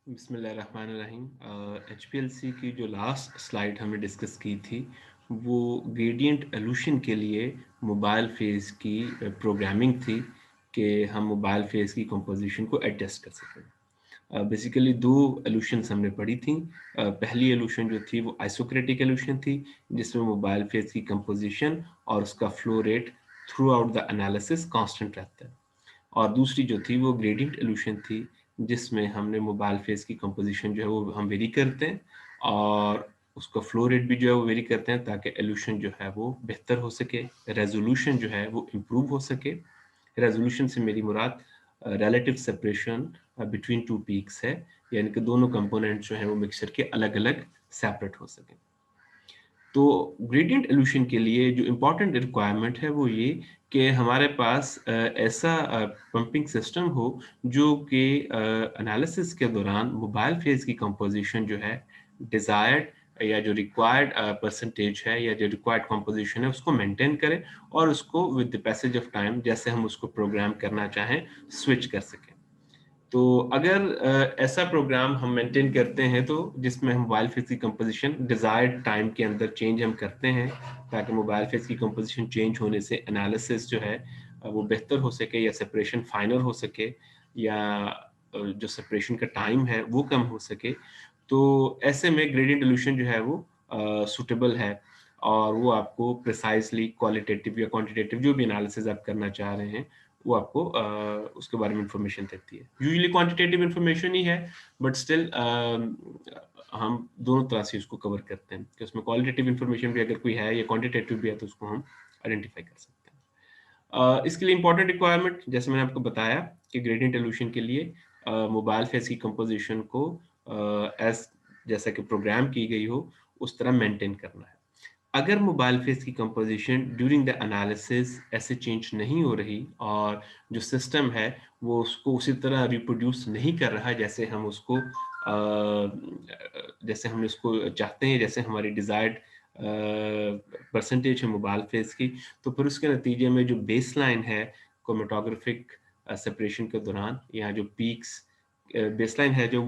बिस्मिल्लाहिर्रहमानिर्रहीम। HPLC की जो लास्ट स्लाइड हमने डिस्कस की थी वो ग्रेडियंट एलूशन के लिए मोबाइल फेज़ की प्रोग्रामिंग थी कि हम मोबाइल फेज़ की कंपोजिशन को एडजस्ट कर सकें। बेसिकली दो एलूशंस हमने पढ़ी थी। पहली एलूशन जो थी वो आइसोक्रेटिक एलूशन थी जिसमें मोबाइल फेज़ की कंपोजिशन और उसका flow rate through out the analysis constant रहता है। और दूसरी जो थी वो ग्रेडियंट इल्यूशन थी जिसमें हमने मोबाइल फेस की कंपोजिशन जो है वो हम वेरी करते हैं और उसका फ्लो रेट भी जो है वो वेरी करते हैं ताकि इल्यूशन जो है वो बेहतर हो सके, रेजोल्यूशन जो है वो इम्प्रूव हो सके। रेजोल्यूशन से मेरी मुराद relative separation between two peaks है, यानी कि दोनों कंपोनेंट जो है वो मिक्सचर के अलग अलग सेपरेट हो सके। तो ग्रेडियंट इल्यूशन के लिए जो इम्पोर्टेंट रिक्वायरमेंट है वो ये कि हमारे पास ऐसा पंपिंग सिस्टम हो जो कि एनालिसिस के दौरान मोबाइल फेज की कंपोजिशन जो है डिजायर्ड या जो रिक्वायर्ड परसेंटेज है या जो रिक्वायर्ड कंपोजिशन है उसको मेंटेन करे और उसको with the passage of time जैसे हम उसको प्रोग्राम करना चाहें स्विच कर सकें। तो अगर ऐसा प्रोग्राम हम मेंटेन करते हैं तो जिसमें हम मोबाइल फेस की कंपोजिशन डिजायर्ड टाइम के अंदर चेंज हम करते हैं ताकि मोबाइल फेस की कंपोजिशन चेंज होने से एनालिसिस जो है वो बेहतर हो सके या सेपरेशन फाइनल हो सके या जो सेपरेशन का टाइम है वो कम हो सके। तो ऐसे में ग्रेडियंट इल्यूशन जो है वो सूटेबल है और वो आपको प्रिसाइजली क्वालिटेटिव या क्वांटिटेटिव जो भी एनालिसिस आप करना चाह रहे हैं वो आपको उसके बारे में इंफॉर्मेशन देती है। यूजुअली क्वांटिटेटिव इंफॉर्मेशन ही है बट स्टिल हम दोनों तरह से उसको कवर करते हैं कि उसमें क्वालिटेटिव इंफॉर्मेशन भी अगर कोई है या क्वांटिटेटिव भी है तो उसको हम आइडेंटिफाई कर सकते हैं। इसके लिए इंपॉर्टेंट रिक्वायरमेंट जैसे मैंने आपको बताया कि ग्रेडियंट इल्यूशन के लिए मोबाइल फेस की कंपोजिशन को एज जैसा कि प्रोग्राम की गई हो उस तरह मेंटेन करना है। अगर मोबाइल फेस की कंपोजिशन ड्यूरिंग द एनालिसिस ऐसे चेंज नहीं हो रही और जो सिस्टम है वो उसको उसी तरह रिप्रोड्यूस नहीं कर रहा जैसे हम उसको चाहते हैं, जैसे हमारी डिजायर्ड परसेंटेज है मोबाइल फेस की, तो फिर उसके नतीजे में जो बेस लाइन है क्रोमेटोग्राफिक सेपरेशन के दौरान या जो पीक्स बेसलाइन है जो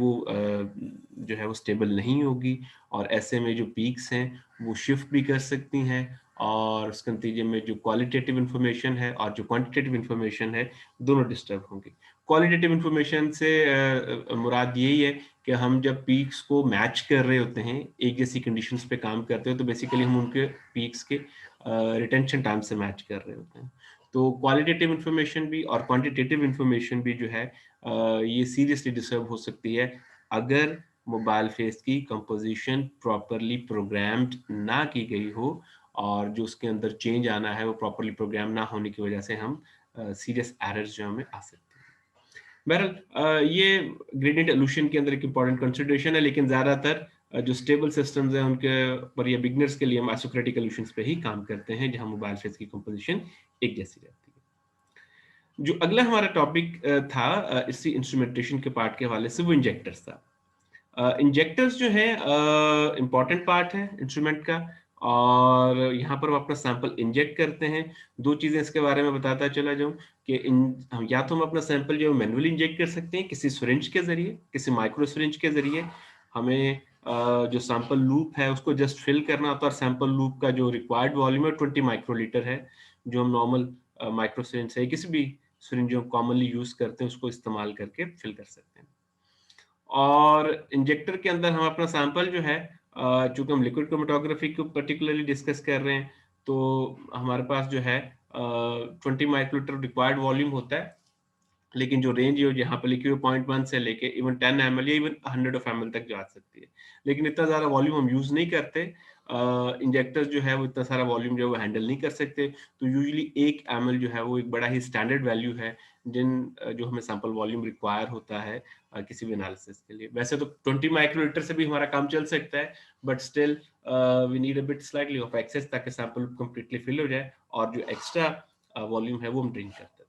है वो स्टेबल नहीं होगी और ऐसे में जो पीक्स हैं वो शिफ्ट भी कर सकती हैं और उसके नतीजे में जो क्वालिटेटिव इंफॉर्मेशन है और जो क्वांटिटेटिव इंफॉर्मेशन है दोनों डिस्टर्ब होंगी। क्वालिटेटिव इंफॉर्मेशन से मुराद यही है कि हम जब पीक्स को मैच कर रहे होते हैं, एक जैसी कंडीशंस पे काम करते हो तो बेसिकली हम उनके पीक्स के रिटेंशन टाइम से मैच कर रहे होते हैं। तो क्वालिटेटिव इंफॉर्मेशन भी और क्वांटिटेटिव इंफॉर्मेशन भी जो है ये सीरियसली डिस्टर्ब हो सकती है अगर मोबाइल फेस की कंपोजिशन प्रॉपरली प्रोग्राम्ड ना की गई हो और जो उसके अंदर चेंज आना है वो प्रॉपरली प्रोग्राम ना होने की वजह से हम सीरियस एरर्स जो हमें आ सकते हैं। बहरहाल ये ग्रेडियंट इल्यूशन के अंदर एक इंपॉर्टेंट कंसिडरेशन है, लेकिन ज्यादातर जो स्टेबल सिस्टम्स हैं उनके पर या बिगनर्स के लिए हम आइसोक्रेटिक इल्यूशंस पे ही काम करते हैं जहां मोबाइल फेस की कंपोजिशन एक जैसी रहती है। जो अगला हमारा टॉपिक था इसी इंस्ट्रूमेंटेशन के पार्ट के हवाले से वो इंजेक्टर्स था। इंजेक्टर्स जो है इम्पॉर्टेंट पार्ट है इंस्ट्रूमेंट का और यहाँ पर हम अपना सैंपल इंजेक्ट करते हैं। दो चीज़ें इसके बारे में बताता चला जाऊँ कि या तो हम अपना सैंपल जो है मैनुअली इंजेक्ट कर सकते हैं किसी सिरिंज के ज़रिए, किसी माइक्रो सिरिंज के ज़रिए। हमें जो सैंपल लूप है उसको जस्ट फिल करना होता है और सैंपल लूप का जो रिक्वायर्ड वॉल्यूम है 20 माइक्रोलीटर है, जो हम नॉर्मल माइक्रो सिरिंज से किसी भी सिरिंज जो हम कॉमनली यूज़ करते हैं उसको इस्तेमाल करके फिल कर सकते हैं। और इंजेक्टर के अंदर हम अपना सैंपल जो है चूंकि हम लिक्विड क्रोमेटोग्राफी को पर्टिकुलरली डिस्कस कर रहे हैं तो हमारे पास जो है 20 माइक्रोलीटर रिक्वायर्ड वॉल्यूम होता है, लेकिन जो रेंज है जहाँ पे लिखी हुई 0.1 से लेके इवन 10 ml या इवन 100 ऑफ ml तक जा सकती है, लेकिन इतना ज़्यादा वॉल्यूम हम यूज़ नहीं करते। इंजेक्टर्स जो है वो इतना सारा वॉल्यूम जो है वो हैंडल नहीं कर सकते, तो यूजुअली 1 ml जो है वो एक बड़ा ही स्टैंडर्ड वैल्यू है जो हमें सैंपल वॉल्यूम रिक्वायर होता है किसी भी एनालिसिस के लिए। वैसे तो 20 माइक्रोलीटर से भी हमारा काम चल सकता है but still we need a bit slightly of excess ताकि सैंपल कंप्लीटली फिल हो जाए और जो एक्स्ट्रा वॉल्यूम है वो हम ड्रिंक करते हैं।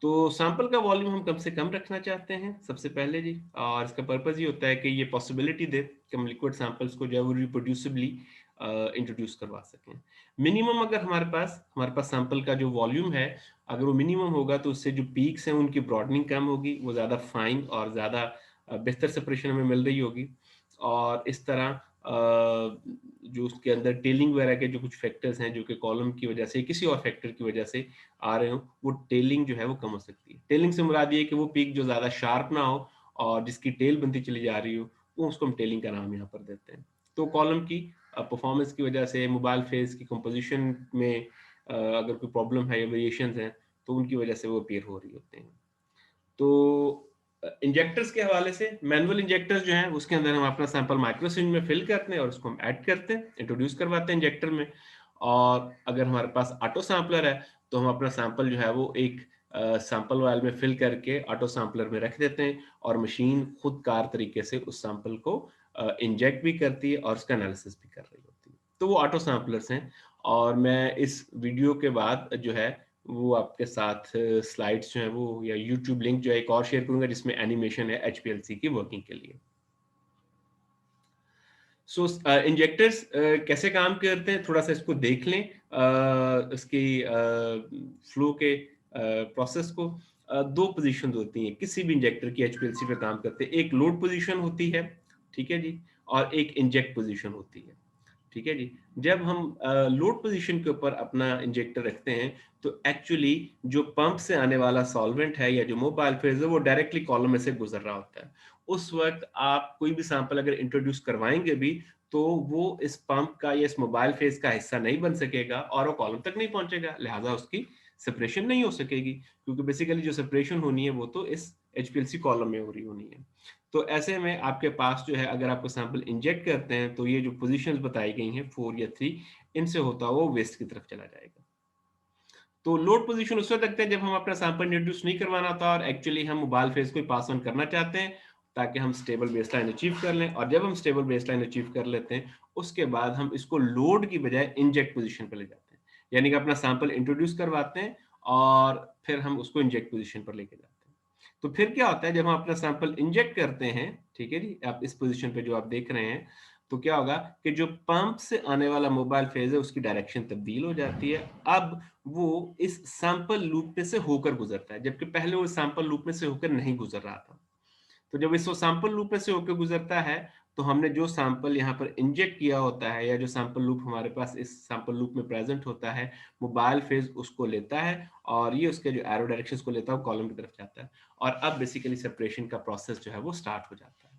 तो सैंपल का वॉल्यूम हम कम से कम रखना चाहते हैं सबसे पहले जी, और इसका पर्पस ये होता है कि ये पॉसिबिलिटी दे कि हम लिक्विड सैंपल्स को जो है वो रिप्रोड्यूसिबली इंट्रोड्यूस करवा सकें। मिनिमम अगर हमारे पास सैंपल का जो वॉल्यूम है अगर वो मिनिमम होगा तो उससे जो पीक्स हैं उनकी ब्रॉडनिंग कम होगी, वो ज़्यादा फाइन और ज़्यादा बेहतर सेपरेशन हमें मिल रही होगी। और इस तरह जो उसके अंदर टेलिंग वगैरह के जो कुछ फैक्टर्स हैं जो कि कॉलम की वजह से किसी और फैक्टर की वजह से आ रहे हों, वो टेलिंग जो है वो कम हो सकती है। टेलिंग से मुराद ये है कि वो पीक जो ज़्यादा शार्प ना हो और जिसकी टेल बनती चली जा रही हो, वो उसको हम टेलिंग का नाम यहाँ पर देते हैं। तो कॉलम की परफॉर्मेंस की वजह से मोबाइल फेस की कंपोजिशन में अगर कोई प्रॉब्लम है या वेरिएशंस हैं, तो उनकी वजह से वो अपीयर हो रही होते हैं। तो इंजेक्टर्स के हवाले से मैनुअल इंजेक्टर्स जो हैं उसके अंदर हम अपना सैंपल माइक्रोसिरिंज में फिल करते हैं और उसको हम ऐड करते हैं, इंट्रोड्यूस करवाते हैं इंजेक्टर में। और अगर हमारे पास ऑटो सैंपलर है तो हम अपना सैंपल जो है वो एक सैंपल वायल में फिल करके ऑटो सैंपलर में रख देते हैं और मशीन खुदकार तरीके से उस सैंपल को इंजेक्ट भी करती है और उसका एनालिसिस भी कर रही होती है। तो वो ऑटो सैंपलर्स हैं। और मैं इस वीडियो के बाद जो है वो आपके साथ स्लाइड्स जो हैं वो या यूट्यूब लिंक जो है एक और शेयर करूँगा जिसमें एनिमेशन है एचपीएलसी की वर्किंग के लिए। सो इंजेक्टर्स कैसे काम करते हैं थोड़ा-सा इसको देख लें इसकी फ्लो के प्रोसेस को। 2 पोज़ीशंस होती हैं किसी भी इंजेक्टर की एचपीएलसी पे काम करते हैं। एक लोड पोज़ीशन होती है, ठीक है जी? और एक इंजेक्ट पोज़ीशन होती है। ठीक है जी। जब हम लोड पोज़ीशन के ऊपर अपना इंजेक्टर रखते हैं, तो एक्चुअली जो पंप से आने वाला सॉल्वेंट है या जो मोबाइल फेज़ है, वो डायरेक्टली कॉलम में से गुज़र रहा होता है। उस वक़्त आप कोई भी सैंपल अगर इंट्रोड्यूस करवाएँगे भी, तो वो इस पंप का या इस मोबाइल फेज़ का हिस्सा नहीं बन सकेगा और वो कॉलम तक नहीं पहुँचेगा, लिहाज़ा उसकी सेपरेशन नहीं हो सकेगी, क्योंकि बेसिकली जो सेपरेशन होनी है, वो तो इस एचपीएलसी कॉलम में हो रही होनी है। तो ऐसे में आपके पास जो है अगर आपको सैंपल इंजेक्ट करते हैं तो ये जो पोजीशंस बताई गई हैं 4 या 3 इनसे होता हुआ वो वेस्ट की तरफ चला जाएगा। तो लोड पोजीशन उस वक़्त रखते हैं जब हम अपना सैंपल इंट्रोड्यूस नहीं करवाना होता और एक्चुअली हम मोबाइल फेज़ को पास ऑन करना चाहते हैं ताकि हम स्टेबल बेसलाइन अचीव कर लें और जब हम स्टेबल बेसलाइन अचीव कर लेते हैं, उसके बाद हम इसको लोड की बजाय इंजेक्ट पोजीशन पे ले जाते हैं। यानी कि अपना सैंपल इंट्रोड्यूस करवाते हैं और फिर हम उसको इंजेक्ट पोजीशन पर लेके जाते हैं। तो फिर क्या होता है जब हम अपना सैंपल इंजेक्ट करते हैं, ठीक है जी? आप इस पोज़ीशन पे जो आप देख रहे हैं, तो क्या होगा कि जो पंप से आने वाला मोबाइल फेज़ है उसकी डायरेक्शन तब्दील हो जाती है। अब वो इस सैंपल लूप में से होकर गुज़रता है, जबकि पहले वो सैंपल लूप में से होकर नहीं गुज़र रहा था। तो जब इस वो सैंपल लूप में से होकर गुज़रता है, तो हमने जो सैंपल यहाँ पर इंजेक्ट किया होता है या जो सैंपल लूप हमारे पास इस सैंपल लूप में प्रेज़ेंट होता है, मोबाइल फेज़ उसको लेता है और ये उसके जो एरो डायरेक्शंस को लेता है, वो कॉलम की तरफ जाता है और अब बेसिकली सेपरेशन का प्रोसेस जो है वो स्टार्ट हो जाता है।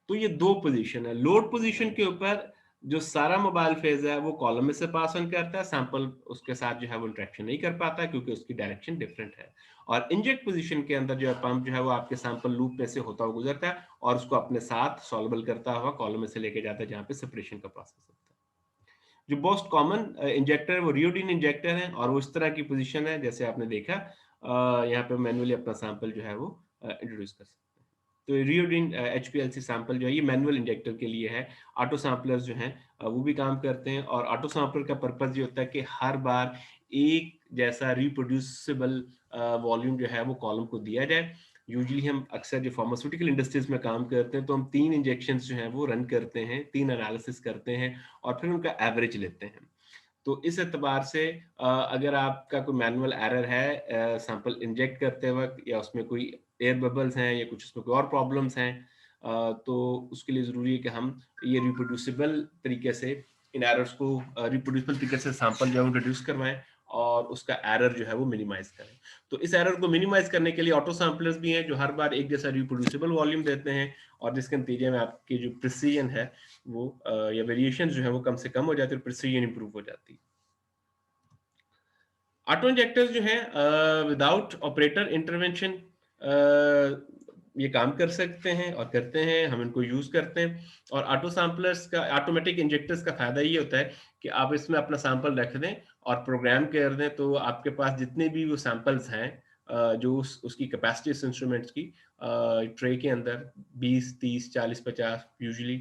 तो ये 2 पोज़ीशन है। लोड पोज़ीशन के ऊपर जो सारा मोबाइल फ़ेज़ है वो कॉलम में से पास ऑन करता है, सैंपल उसके साथ जो है वो इंटरेक्शन नहीं कर पाता क्योंकि उसकी डायरेक्शन डिफरेंट है। और इंजेक्ट पोज़ीशन के अंदर जो है पंप जो है वो आपके सैंपल लूप में से होता हुआ गुज़रता है और उसको अपने साथ सॉल्वेबल करता हुआ कॉलम में से लेके जाता है जहाँ पे सेपरेशन का प्रोसेस होता है। जो मोस्ट कॉमन इंजेक्टर है वो रियोडीन इंजेक्टर है और वो इस तरह की पोज़ीशन है जैसे आपने देखा यहाँ पे मैनुअली अपना सैंपल जो है वो इंट्रोड्यूस कर सकते हैं। तो रियोडीन एचपीएलसी सैंपल जो है ये मैनुअल इंजेक्टर के लिए है। ऑटो सैंपलर्स जो हैं वो भी काम करते हैं और ऑटो सैंपलर का पर्पज़ ये होता है कि हर बार एक जैसा रिप्रोड्यूसिबल वॉल्यूम जो है वो कॉलम को दिया जाए। यूजुअली हम अक्सर जो फार्मास्यूटिकल इंडस्ट्रीज़ में काम करते हैं तो हम 3 इंजेक्शंस जो हैं वो रन करते हैं, 3 एनालिसिस करते हैं और फिर उनका एवरेज लेते हैं। तो इस एतबार से अगर आपका कोई मैनुअल एरर है सैंपल इंजेक्ट करते वक़्त या उसमें कोई एयर बबल्स हैं या कुछ उसमें कोई और प्रॉब्लम्स हैं तो उसके लिए ज़रूरी है कि हम ये रिप्रोड्यूसिबल तरीके से इन एरर्स को रिप्रोड्यूसिबल तरीके से सैंपल जो है वो रिड्यूस करवाएँ और उसका एरर जो है वो मिनिमाइज़ करें। तो इस एरर को मिनिमाइज़ करने के लिए ऑटो सैंपलर्स भी हैं जो हर बार एक जैसा रिप्रोड्यूसिबल वॉल्यूम देते हैं और जिसके नतीजे में आपकी जो प्रिसिजन है वो या वेरिएशंस जो है वो कम से कम हो जाती है और प्रिसिजन इंप्रूव हो जाती है। ऑटो इंजेक्टर्स जो हैं विदाउट ऑपरेटर इंटरवेंशन ये काम कर सकते हैं और करते हैं, हम इनको यूज़ करते हैं और ऑटो सैंपलर्स का ऑटोमेटिक इंजेक्टर्स का फ़ायदा ये होता है कि आप इसमें अपना सैंपल रख दें और प्रोग्राम कर दें, तो आपके पास जितने भी वो सैंपल्स हैं जो उसकी कैपेसिटी इस इंस्ट्रूमेंट्स की ट्रे के अंदर 20, 30, 40, 50 यूजुअली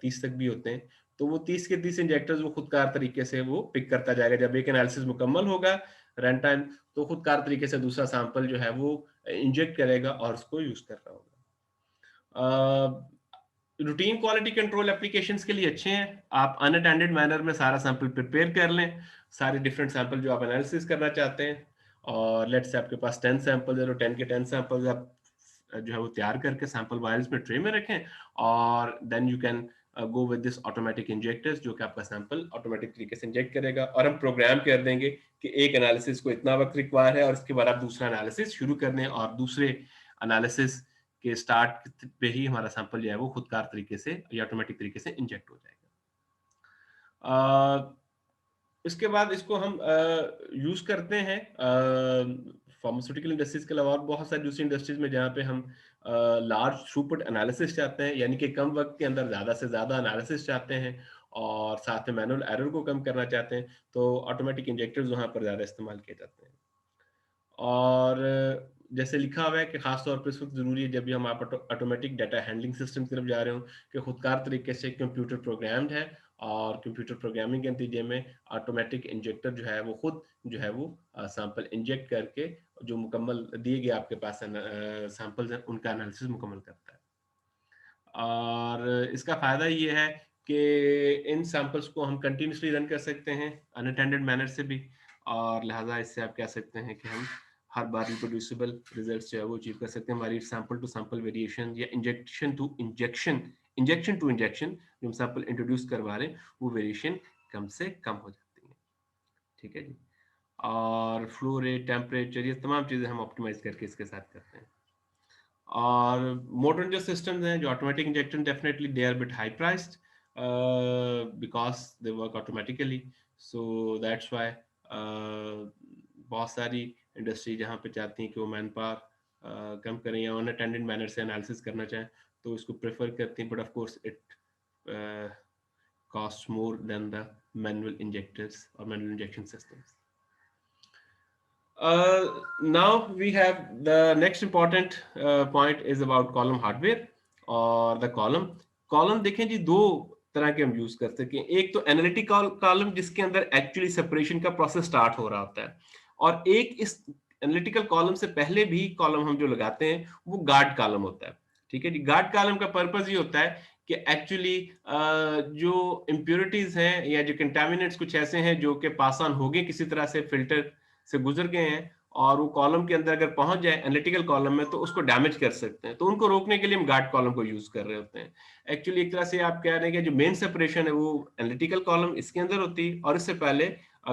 30 तक भी होते हैं। तो वो 30 के 30 इंजेक्टर्स वो खुदकार तरीके से वो पिक करता जाएगा। जब एक एनालिसिस मुकम्मल होगा रन टाइम, तो खुदकार तरीके से दूसरा सैंपल जो है वो इंजेक्ट करेगा और उसको यूज़ कर रहा होगा। रूटीन क्वालिटी कंट्रोल एप्लीकेशंस के लिए अच्छे हैं। आप अनअटेंडेड मैनर में सारा सैंपल प्रिपेयर कर लें, सारे डिफरेंट सैंपल जो आप एनालिसिस करना चाहते हैं और लेट्स से आपके पास 10 सैंपल्स हैं, तो 10 के 10 सैंपल्स आप जो है वो तैयार करके सैंपल वायल्स में ट्रे में रखें, और then you can go with this automatic injectors, जो कि आपका सैंपल ऑटोमेटिक तरीके से इंजेक्ट करेगा, और हम प्रोग्राम कर देंगे कि एक एनालिसिस को इतना वक्त रिक्वायर है और इसके बाद आप दूसरा एनालिसिस शुरू कर दें, और दूसरे एनालिसिस के स्टार्ट पे ही हमारा सैंपल जो है वो खुदकार तरीके से या ऑटोमेटिक तरीके से इंजेक्ट हो जाएगा। इसके बाद इसको हम यूज़ करते हैं फार्मास्यूटिकल इंडस्ट्रीज के अलावा और बहुत सारी दूसरी इंडस्ट्रीज में, जहाँ पे हम लार्ज थ्रूपुट एनालिसिस चाहते हैं, यानी कि कम वक्त के अंदर ज़्यादा से ज़्यादा एनालिसिस चाहते हैं, और साथ में मैनुअल एरर को कम करना चाहते हैं, तो ऑटोमेटिक इंजेक्टर्स वहाँ पर ज़्यादा इस्तेमाल किए जाते हैं। और जैसे लिखा हुआ है कि खास तौर पे इस वक्त ज़रूरी है जब भी हम आप ऑटोमेटिक डाटा हैंडलिंग सिस्टम की तरफ जा रहे हो, कि खुदकार तरीके से कंप्यूटर प्रोग्राम्ड है, और कंप्यूटर प्रोग्रामिंग के नतीजे में ऑटोमेटिक इंजेक्टर जो है वो खुद जो है वो सैंपल इंजेक्ट करके जो मुकम्मल दिए गए आपके पास सैंपल्स हैं उनका एनालिसिस मुकम्मल करता है। और इसका फ़ायदा ये है कि इन सैंपल्स को हम कंटिन्यूअसली रन कर सकते हैं अनअटेंडेड मैनर से भी, और लिहाजा इससे आप कह सकते हैं कि हम हर बार रिप्रोड्यूसिबल रिजल्ट्स जो है वो अचीव कर सकते हैं। हमारी सैंपल टू सैंपल वेरिएशन या इंजेक्शन टू इंजेक्शन जो हम सैंपल इंट्रोड्यूस करवा रहे हैं वो वेरिएशन कम से कम हो जाती है। ठीक है जी। और फ्लो रेट, टेम्परेचर, ये तमाम चीज़ें हम ऑप्टिमाइज़ करके इसके साथ करते हैं। और मॉडर्न जो सिस्टम्स हैं जो automatic injector, definitely they are bit high priced because they work automatically, so that's why बहुत सारी इंडस्ट्री जहाँ पे चाहती हैं कि वो मैन पावर कम करें या अनअटेंडेड मैनर से एनालिसिस करना चाहें तो इसको प्रेफर करती हैं, but of course it costs more than the manual injectors or manual injection systems. Now we have the next important point is about column hardware और the column देखें जी दो तरह के हम यूज कर सकते हैं। एक तो एनालिटिकल कॉलम जिसके अंदर एक्चुअली सेपरेशन का प्रोसेस स्टार्ट हो रहा होता है, और एक इस एनालिटिकल कॉलम से पहले भी कॉलम हम जो लगाते हैं वो गार्ड कॉलम होता है। ठीक है जी। गार्ड कॉलम का पर्पस ये होता है कि एक्चुअली जो इम्प्योरिटीज हैं या जो कंटामिनेंट्स कुछ ऐसे हैं जो कि पास ऑन हो गए किसी तरह से फिल्टर से गुजर गए हैं, और वो कॉलम के अंदर अगर पहुंच जाए एनालिटिकल कॉलम में तो उसको डैमेज कर सकते हैं, तो उनको रोकने के लिए हम गार्ड कॉलम को यूज कर रहे होते हैं। एक्चुअली एक तरह से आप कह रहे हैं कि जो मेन सेपरेशन है वो एनालिटिकल कॉलम इसके अंदर होती है, और इससे पहले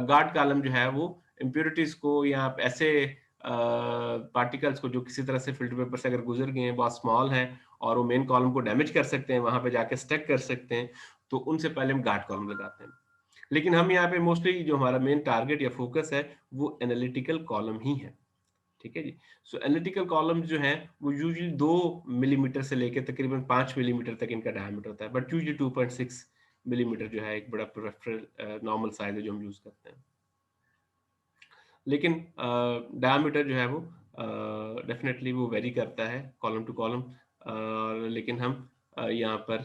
गार्ड कॉलम जो है वो इम्प्योरिटीज को या ऐसे पार्टिकल्स को जो किसी तरह से फिल्टर पेपर से अगर गुजर गए हैं, बहुत स्मॉल हैं और वो मेन कॉलम को डैमेज कर सकते हैं, वहां पे जाके स्टक कर सकते हैं, तो उनसे पहले हम गार्ड कॉलम लगाते हैं। लेकिन हम यहाँ पे मोस्टली जो हमारा मेन टारगेट या फोकस है वो एनालिटिकल कॉलम ही है। ठीक है जी। सो एनालिटिकल कॉलम्स जो हैं वो यूजुअली 2 मिलीमीटर से लेकर तकरीबन 5 मिलीमीटर तक इनका डायमीटर होता है, बट यूजुअली 2.6 मिलीमीटर जो है एक बड़ा प्रेफरल नॉर्मल साइज है जो हम यूज करते हैं। लेकिन डायमीटर जो है वो डेफिनेटली वो वेरी करता है कॉलम टू कॉलम, लेकिन हम यहाँ पर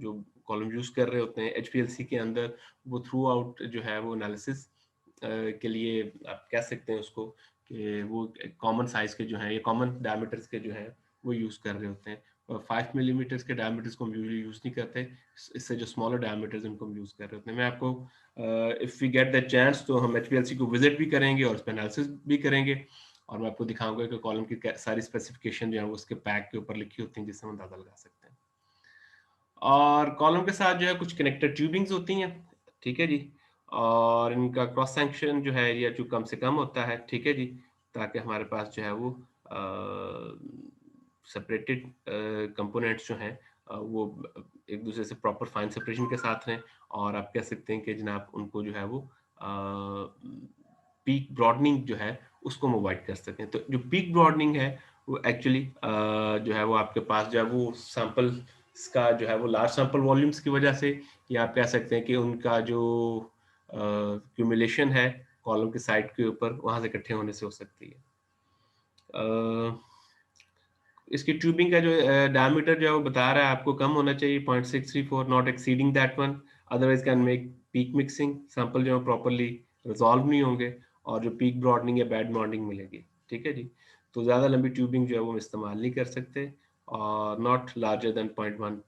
जो कॉलम यूज कर रहे होते हैं एचपीएलसी के अंदर, वो थ्रू आउट जो है वो एनालिसिस के लिए आप कह सकते हैं उसको कि वो कॉमन साइज के जो हैं या कॉमन डायमीटर्स के जो हैं वो यूज कर रहे होते हैं। और 5 मिलीमीटर्स के डायमीटर्स को हम यूजुअली यूज नहीं करते, इससे जो स्मॉलर डायमीटर्स उनको हम यूज कर रहे होते हैं। मैं आपको if we get the chance तो हम एचपीएलसी को विजिट भी करेंगे और उस पर एनालिसिस भी करेंगे, और मैं आपको दिखाऊंगा कि कॉलम की सारी स्पेसिफिकेशन जो है वो उसके पैक के ऊपर लिखी होती हैं, जिससे हम अंदाजा लगा सकते हैं। और कॉलम के साथ जो है कुछ कनेक्टर ट्यूबिंग्स होती हैं। ठीक है जी। और इनका क्रॉस सेक्शन जो है एरिया जो कम से कम होता है। ठीक है जी। ताकि हमारे पास जो है वो सेपरेटेड कंपोनेंट्स जो हैं वो एक दूसरे से प्रॉपर फाइन सेपरेशन के साथ रहें, और आप कह सकते हैं कि जनाब उनको जो है वो पीक ब्रॉडनिंग जो है उसको हम अवॉइड कर सकते हैं। तो जो पीक ब्रॉडनिंग है वो एक्चुअली जो है वो आपके पास जो है वो सैंपल का जो है वो लार्ज सैंपल वॉल्यूम्स की वजह से, या आप कह सकते हैं कि उनका जो क्यूमुलेशन है कॉलम के साइड के ऊपर वहां से इकट्ठे होने से हो सकती है। इसकी ट्यूबिंग का जो डायमीटर जो है वो बता रहा है आपको कम होना चाहिए 0.634, not exceeding that one, otherwise can make peak mixing, sample जो है प्रॉपरली रिजॉल्व नहीं होंगे और जो पीक ब्रॉडनिंग या बैड बॉन्डिंग मिलेगी। ठीक है जी। तो ज़्यादा लंबी ट्यूबिंग जो है वो हम इस्तेमाल नहीं कर सकते, और not larger than 0.1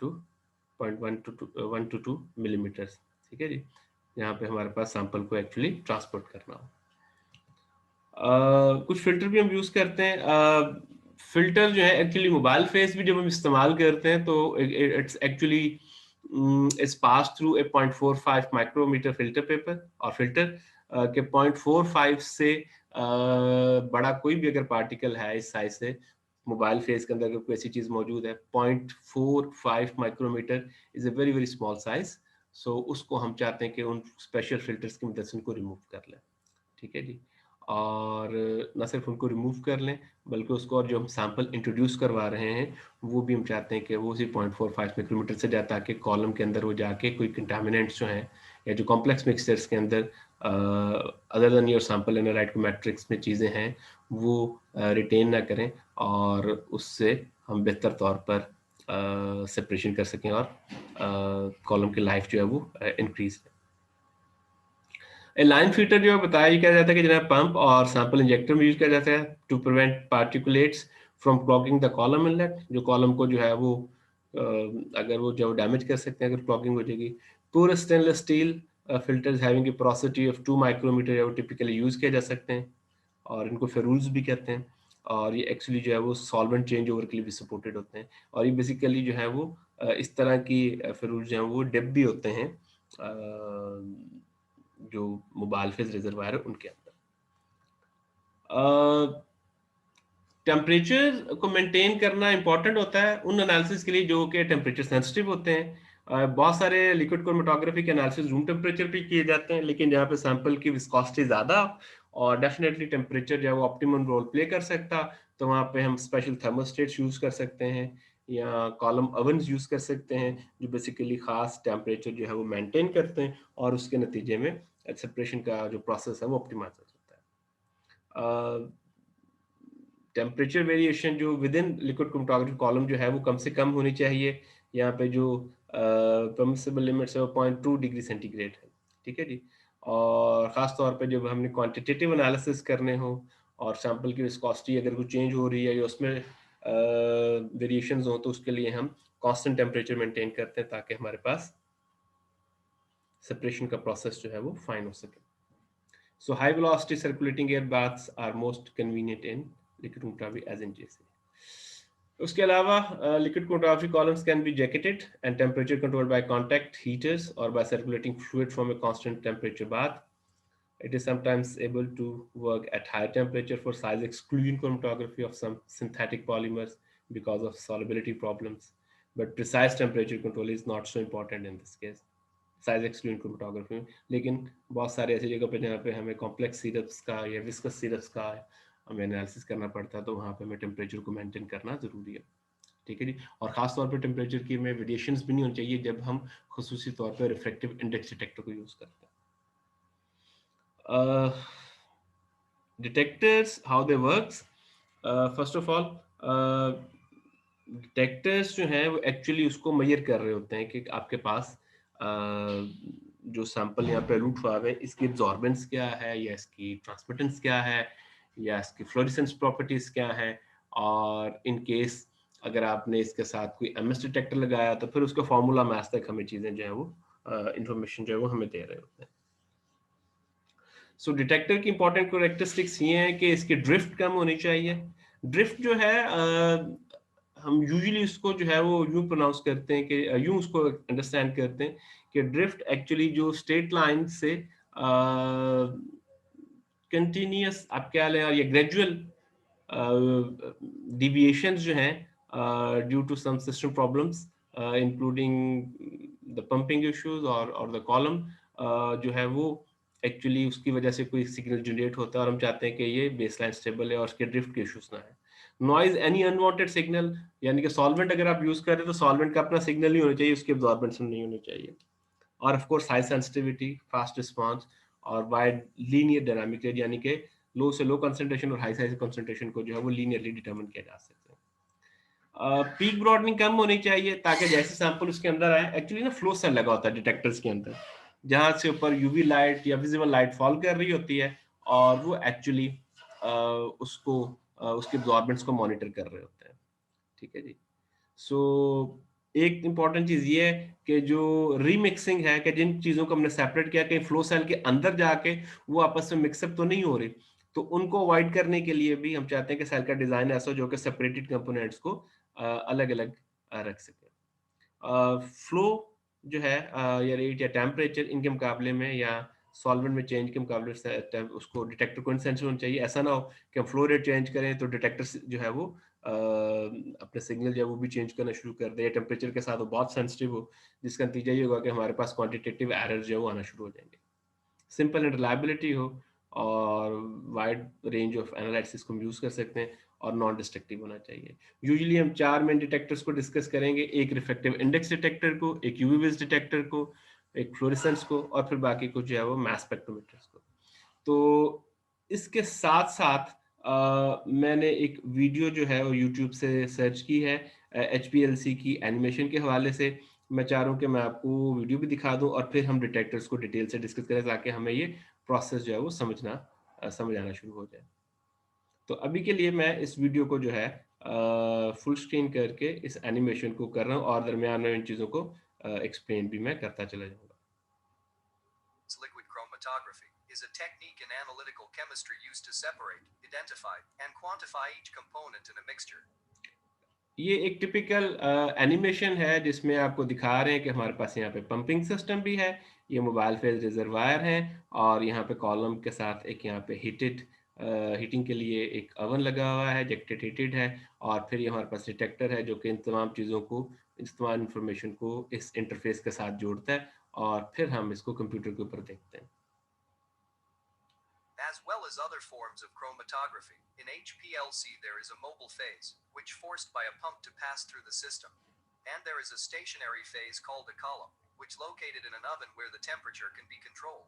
to 2 millimetres. ठीक है जी। यहाँ पे हमारे पास सैंपल को एक्चुअली ट्रांसपोर्ट करना हो। कुछ फिल्टर भी हम यूज करते हैं। फिल्टर जो है एक्चुअली मोबाइल फेस भी जब हम इस्तेमाल करते हैं तो it's actually is pass through a 0.45 micrometer filter paper और फिल्टर के 0.45 से बड़ा कोई भी अगर पार्टिकल है इस साइज से मोबाइल फेस के अंदर अगर कोई ऐसी चीज मौजूद है 0.45 micrometre is a very very small size. So उसको हम चाहते हैं कि उन स्पेशल फिल्टर्स की मदद से उनको रिमूव कर लें। ठीक है जी। और ना सिर्फ उनको रिमूव कर लें बल्कि उसको और जो हम सैंपल इंट्रोड्यूस करवा रहे हैं वो भी हम चाहते हैं कि वो उसी 0.45 माइक्रोमीटर से जाए ताकि कॉलम के अंदर वो जाके कोई कंटामिनेंट्स जो हैं या जो कॉम्प्लेक्स मिक्सचर्स के अंदर other than your sample analyte matrix में चीज़ें हैं वो रिटेन ना करें और उससे हम बेहतर तौर पर सेपरेशन कर सकें और कॉलम की लाइफ जो है वो इंक्रीज लाइन फिल्टर जो है बताया ये किया जाता है कि जनाब पंप और सैंपल इंजेक्टर में यूज किया जाता है to prevent particulates from clogging the column inlet. जो कॉलम को जो है वो अगर वो जो डैमेज कर सकते हैं अगर क्लॉगिंग हो जाएगी। Pure stainless steel filters having a porosity of 2 micrometer वो टिपिकली यूज किए जा सकते हैं और इनको फेरूल्स भी कहते हैं। और ये एक्चुअली जो है वो सॉल्वेंट चेंज ओवर के लिए भी सपोर्टेड होते हैं और ये बेसिकली जो है वो इस तरह की फेरूल्स जो हैं वो डिप भी होते हैं जो मोबाइल फेज रिजर्वायर है उनके अंदर। टेम्परेचर को मेंटेन करना इंपॉर्टेंट होता है उन एनालिसिस के लिए जो कि टेम्परेचर सेंसिटिव होते हैं। बहुत सारे लिक्विड क्रोमेटोग्राफी के एनालिसिस रूम टेम्परेचर पे किए जाते हैं लेकिन जहाँ पे सैंपल की विस्कोसिटी ज़्यादा और डेफिनेटली टेम्परेचर जो है वो ऑप्टिमम रोल प्ले कर सकता तो वहाँ पे हम स्पेशल थर्मोस्टेट्स यूज़ कर सकते हैं या कॉलम ओवन्स यूज़ कर सकते हैं जो बेसिकली ख़ास टेम्परेचर जो है वो मेंटेन करते हैं और उसके नतीजे में सेपरेशन का जो प्रोसेस है वो ऑप्टिमाइज होता है। टेम्परेचर वेरिएशन जो with in liquid chromatography column जो है वो कम से कम होनी चाहिए। यहाँ पे जो परमिसिबल लिमिट्स है वो 0.2 डिग्री सेंटीग्रेड है। ठीक है जी। और ख़ास तौर पे जब हमने क्वांटिटेटिव एनालिसिस करने हो और सैंपल की विस्कोसिटी अगर कुछ चेंज हो रही है या उसमें वेरिएशंस हो तो उसके लिए हम कांस्टेंट टेम्परेचर मेंटेन करते हैं ताकि हमारे पास सेपरेशन का प्रोसेस जो है वो फाइन हो सके। So high velocity circulating air baths are most convenient in liquid chromatography as in JC. उसके अलावा liquid chromatography columns can be jacketed and temperature controlled by contact heaters or by circulating fluid from a constant temperature bath. It is sometimes able to work at higher temperature for size exclusion chromatography of some synthetic polymers because of solubility problems. But precise temperature control is not so important in this case. Size exclude chromatography में लेकिन बहुत सारे ऐसी जगह पे जहाँ पे हमें कॉम्प्लेक्स सिरप्स का या विस्कस सिरप्स का हमें एनालिसिस करना पड़ता है तो वहाँ पे हमें टेम्परेचर को मेंटेन करना ज़रूरी है। ठीक है जी। और ख़ास तौर पे टेम्परेचर की में वेरिएशंस भी नहीं होनी चाहिए जब हम खुसूसी तौर पे रिफ्रैक्टिव इंडेक्स डिटेक्टर को यूज़ करते हैं। Detectors how they works. First of all detectors जो हैं वो एक्चुअली उसको मेजर कर रहे होते हैं कि आपके पास जो सैंपल यहाँ पे रूट हुआ है इसकी एब्जॉर्बेंस क्या है या इसकी ट्रांसमिटेंस क्या है या इसकी फ्लोरेसेंस प्रॉपर्टीज क्या है। और इन केस अगर आपने इसके साथ कोई एमएस डिटेक्टर लगाया तो फिर उसका फॉर्मूला मैथ तक हमें चीज़ें जो है वो इंफॉर्मेशन जो है वो हमें दे रहे होते हैं। सो डिटेक्टर की इंपॉर्टेंट कैरेक्टरिस्टिक्स ये हैं कि इसकी ड्रिफ्ट कम होनी चाहिए। ड्रिफ्ट जो है हम यूजुअली उसको जो है वो यूं प्रोनाउंस करते हैं कि यूं उसको अंडरस्टैंड करते हैं कि ड्रिफ्ट एक्चुअली जो स्ट्रेट लाइन से कंटिन्यूअस आप क्या लें और ये ग्रेजुअल deviations जो हैं due to some system problems including the pumping issues or the column जो है वो एक्चुअली उसकी वजह से कोई सिग्नल जनरेट होता है और हम चाहते हैं कि ये बेसलाइन स्टेबल है और उसके ड्रिफ्ट के इश्यूज ना है। नॉइज एनी अनवांटेड सिग्नल यानी कि सॉल्वेंट अगर आप यूज कर रहे हैं तो सॉल्वेंट का अपना सिग्नल नहीं होना चाहिए उसके एब्जॉर्बेंस नहीं होने चाहिए। और of course high sensitivity fast response और वाइड लीनियर डायनामिक रेंज यानी कि लो से लो कंसंट्रेशन और हाई साइज कंसंट्रेशन को जो है वो लीनियरली डिटरमिन किया जा सकता है। पीक ब्रॉडनिंग कम होनी चाहिए ताकि जैसे सैंपल उसके अंदर आए एक्चुअली ना फ्लो सेल लगा होता है डिटेक्टर्स के अंदर जहां से ऊपर यूवी लाइट या विजिबल लाइट फॉल कर रही होती है और वो एक्चुअली उसको उसके एब्जॉर्बेंट्स को मॉनिटर कर रहे होते हैं। ठीक है जी। सो एक इंपॉर्टेंट चीज ये है कि जो रीमिक्सिंग है कि जिन चीजों को हमने सेपरेट किया कि फ्लो सेल के अंदर जाके वो आपस में मिक्सअप तो नहीं हो रही तो उनको अवॉइड करने के लिए भी हम चाहते हैं कि सेल का डिज़ाइन ऐसा हो जो कि सेपरेटेड कंपोनेंट्स को अलग-अलग रख सके। फ्लो जो है या रेट या टेम्परेचर इनके मुकाबले में या सॉल्वेंट में चेंज के मुकाबले से उसको डिटेक्टर को सेंसिटिव होना चाहिए। ऐसा ना हो कि हम फ्लो रेट चेंज करें तो डिटेक्टर जो है वो अपने सिग्नल जो है वो भी चेंज करना शुरू कर दे या टेम्परेचर के साथ वो बहुत सेंसिटिव हो, जिसका नतीजा ये होगा कि हमारे पास क्वांटिटेटिव एरर जो है वो आना शुरू हो जाएँगे। सिंपल एंड रिलायबिलिटी हो और वाइड रेंज ऑफ एनालिसिस को हम यूज़ कर सकते हैं और नॉन डिस्ट्रक्टिव होना चाहिए। यूजुअली हम 4 मेन डिटेक्टर्स को डिस्कस करेंगे, एक रिफ्रैक्टिव इंडेक्स डिटेक्टर को, एक यूवी विज़ डिटेक्टर को, एक फ्लोरेसेंस को और फिर बाकी को जो है वो मास स्पेक्ट्रोमीटर्स को। तो इसके साथ-साथ मैंने एक वीडियो जो है वो यूट्यूब से सर्च की है एचपीएलसी की एनिमेशन के हवाले से। मैं चाह रहा हूँ कि मैं आपको वीडियो भी दिखा दूँ और फिर हम डिटेक्टर्स को डिटेल से डिस्कस करें ताकि हमें ये प्रोसेस जो है वो समझ आना शुरू हो जाए। तो अभी के लिए मैं इस वीडियो को जो है फुल स्क्रीन करके इस एनिमेशन को कर रहा हूँ और दरमियान में इन चीज़ों को एक्सप्लेन भी मैं करता चला जाऊँगा। Liquid chromatography is a technique in analytical chemistry used to separate, identify, and quantify each component in a mixture. ये एक टिपिकल एनिमेशन है जिसमें आपको दिखा रहे हैं कि हमारे पास यहाँ पे पंपिंग सिस्टम भी है, ये मोबाइल फेज रिजर्वायर है और यहाँ पे कॉलम के साथ एक यहाँ पे हीटिंग के लिए एक ओवन लगा हुआ है, जेक्टेड हीटेड है और फिर ये हमारे पास डिटेक्टर है जो कि इन तमाम चीज़ों को, इस तमाम इन्फॉर्मेशन को इस इंटरफेस के साथ जोड़ता है और फिर हम इसको कंप्यूटर के ऊपर देखते हैं। As well as other forms of chromatography, in HPLC there is a mobile phase, which forced by a pump to pass through the system. And there is a stationary phase called a column, which located in an oven where the temperature can be controlled.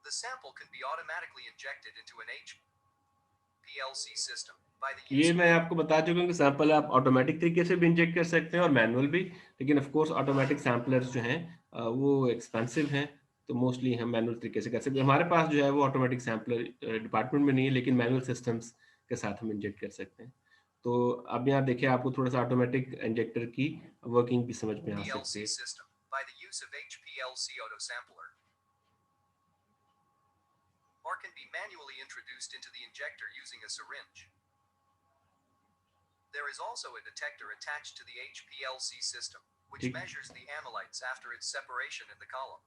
The sample can be automatically injected into an HPLC system by the use ये of मैं आपको बता चुका हूँ कि sample आप automatic तरीके से भी इंजेक्ट कर सकते हैं और मैनुअल भी, लेकिन ऑफ कोर्स ऑटोमेटिक सैंपलर्स जो हैं वो एक्सपेंसिव हैं, तो मोस्टली हम मैनुअल तरीके से कर सकते हैं। हमारे पास जो है वो ऑटोमेटिक सैंपलर डिपार्टमेंट में नहीं है, लेकिन मैनुअल सिस्टम्स के साथ हम इंजेक्ट कर सकते हैं। तो अब यहाँ देखिए आपको थोड़ा-सा ऑटोमेटिक इंजेक्टर की वर्किंग भी समझ में आ सकती HPLC है। system by the use of HPLC autosampler, or can be manually introduced into the injector using a syringe. There is also a detector attached to the HPLC system, which ठीक। measures the analytes after its separation in the column.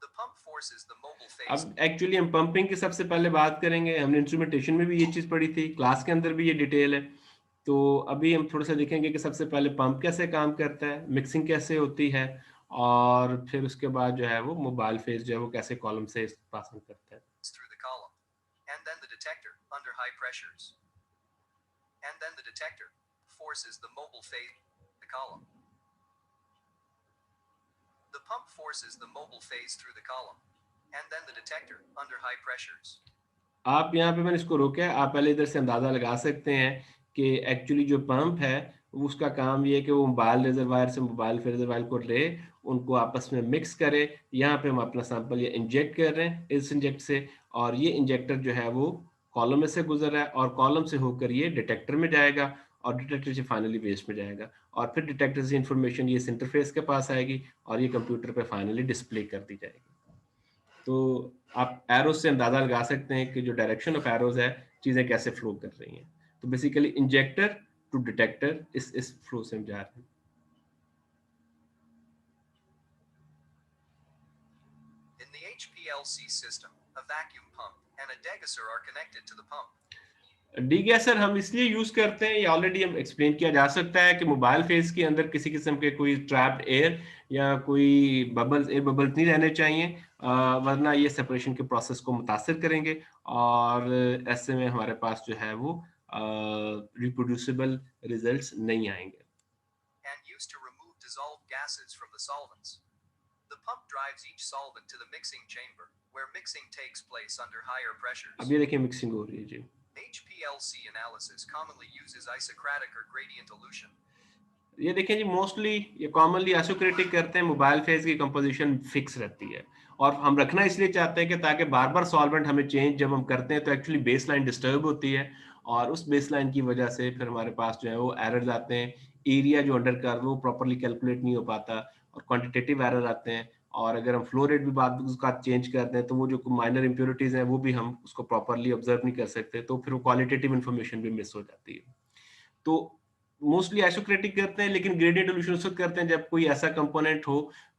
The pump forces the mobile phase. अब actually हम pumping की सबसे पहले बात करेंगे। हमने instrumentation में भी ये चीज़ पढ़ी थी, क्लास के अंदर भी ये डिटेल है। तो अभी हम थोड़ा-सा देखेंगे कि सबसे पहले पंप कैसे काम करता है, मिक्सिंग कैसे होती है और फिर उसके बाद जो है वो मोबाइल फेज़ जो है वो कैसे कॉलम से पास ऑन करता है। Through the column, and then the detector under high pressures, and then the detector forces the mobile phase the column. The pump forces the mobile phase through the column, and then the detector under high pressures. आप यहाँ पे मैंने इसको रोका है, आप पहले इधर से अंदाज़ा लगा सकते हैं कि एक्चुअली जो पंप है, वो उसका काम ये है कि वो मोबाइल रिज़र्वायर से मोबाइल फिर रिज़र्वायर को ले, उनको आपस में मिक्स करे। यहाँ पे हम अपना सैंपल ये इंजेक्ट कर रहे हैं इस इंजेक्ट से और ये इंजेक्टर जो है वो कॉलम में से गुज़र रहा है और कॉलम से होकर ये डिटेक्टर में जाएगा और डिटेक्टर से फाइनली वेस्ट में जाएगा और फिर डिटेक्टर से इन्फॉर्मेशन ये इस इंटरफ़ेस के पास आएगी और ये कंप्यूटर पे फाइनली डिस्प्ले कर दी जाएगी। तो आप एरोज़ से अंदाज़ा लगा सकते हैं कि जो डायरेक्शन ऑफ एरोज़ है, चीज़ें कैसे फ्लो कर रही हैं। तो बेसिकली इंजेक्टर टू डिटेक्टर इस फ्लो से हम जा रहे हैं। In the HPLC system, a vacuum pump and a degasser are connected to the pump. डीगैसर हम इसलिए यूज़ करते हैं, ये ऑलरेडी हम एक्सप्लेन किया जा सकता है कि मोबाइल फेस के अंदर किसी किस्म के कोई ट्रैप्ड एयर या कोई बबल्स एयर बबल्स नहीं रहने चाहिए वरना ये सेपरेशन के प्रोसेस को मुतासिर करेंगे और ऐसे में हमारे पास जो है वो रिप्रोड्यूसिबल रिजल्ट्स नहीं आएँगे। And used to remove dissolved gases from the solvents. The pump drives each solvent to the mixing chamber, where mixing takes place under higher pressures. अब ये देखिए मिक्सिंग हो रही है जी। HPLC analysis commonly uses isocratic or gradient elution. ये देखें जी mostly ये commonly आइसोक्रेटिक करते हैं, मोबाइल फेज़ की कंपोज़िशन फिक्स रहती है और हम रखना इसलिए चाहते हैं कि ताकि बार-बार सॉल्वेंट हमें चेंज जब हम करते हैं तो एक्चुअली बेसलाइन डिस्टर्ब होती है और उस बेसलाइन की वजह से फिर हमारे पास जो है वो एरर्स आते हैं। एरिया जो अंडर कर्व है वो प्रॉपर्ली कैलकुलेट नहीं हो पाता और क्वांटिटेटिव एरर आते हैं और अगर हम फ्लो रेट भी बाद उसका चेंज करते हैं तो वो जो माइनर इम्प्योरिटीज हैं वो भी हम उसको प्रॉपरली ऑब्जर्व नहीं कर सकते, तो फिर वो क्वालिटेटिव इन्फॉर्मेशन भी मिस हो जाती है। तो मोस्टली आइसोक्रेटिक करते हैं, लेकिन ग्रेडिएंट इल्यूशन उस वक्त करते हैं जब कोई ऐसा कंपोनेंट हो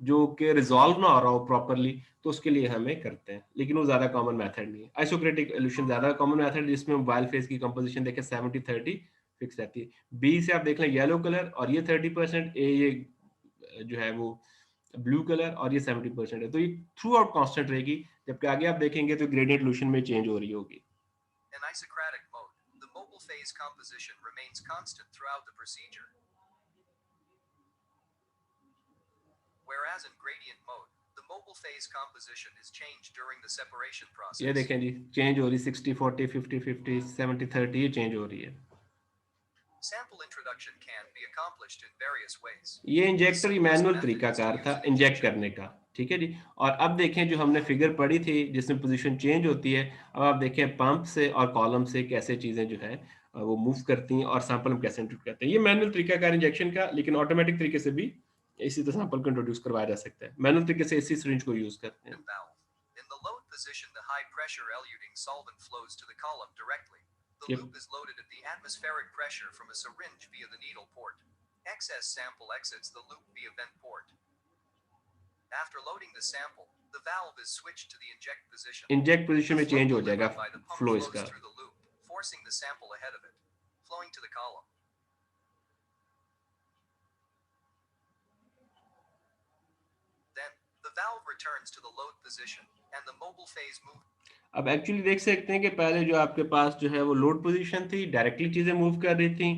जो कि रिजॉल्व ना हो रहा हो प्रॉपरली, तो उसके लिए हमें करते हैं, लेकिन वो ज्यादा कॉमन मेथड नहीं है। आइसोक्रेटिक इल्यूशन ज्यादा कॉमन मेथड जिसमें मोबाइल फेस की कंपोजिशन देखें 70-30 फिक्स रहती है। बी से आप देख लें येलो कलर और ये 30%, ए ये जो है वो ब्लू कलर और ये 70% है, तो ये थ्रू आउट कांस्टेंट रहेगी, जबकि आगे आप देखेंगे तो ग्रेडिएंट इल्यूशन में चेंज हो रही होगी। In isocratic mode, the mobile phase composition remains constant throughout the procedure. Whereas in gradient mode, the mobile phase composition is changed during the separation ये process. देखें जी, चेंज हो रही 60-40, 50-50, 70-30, ये चेंज हो रही है। Sample introduction can be accomplished in various ways. ये The injector ये simplest manual method is to तरीकाकार था use an इंजेक्ट injection. करने का, ठीक है जी। और अब देखें जो हमने फिगर पढ़ी थी जिसमें पोजीशन चेंज होती है, अब आप देखें पंप से और कॉलम से कैसे चीजें जो है वो मूव करती हैं और सैंपल हम कैसे इंट्रोड्यूस करते हैं। ये मैनुअल तरीकाकार इंजेक्शन का, लेकिन ऑटोमेटिक तरीके से भी इसी तरह सैंपल को इंट्रोड्यूस करवाया जा सकता है। मैनुअल तरीके से इसी सिरिंज को यूज करते हैं। Valve. In the load position, the high pressure eluting solvent flows to the column directly. The ये loop is loaded at the atmospheric pressure from a syringe via the needle port. Excess sample exits the loop via vent port. After loading the sample, the valve is switched to the inject position. Inject position The में flow change हो जाएगा delivered by the pump flow flows इसका। through the loop, forcing the sample ahead of it, flowing to the column. Then, the valve returns to the load position, and the mobile phase moves. अब actually देख सकते हैं कि पहले जो आपके पास जो है वो लोड पोजीशन थी, डायरेक्टली चीजें मूव कर रही थी,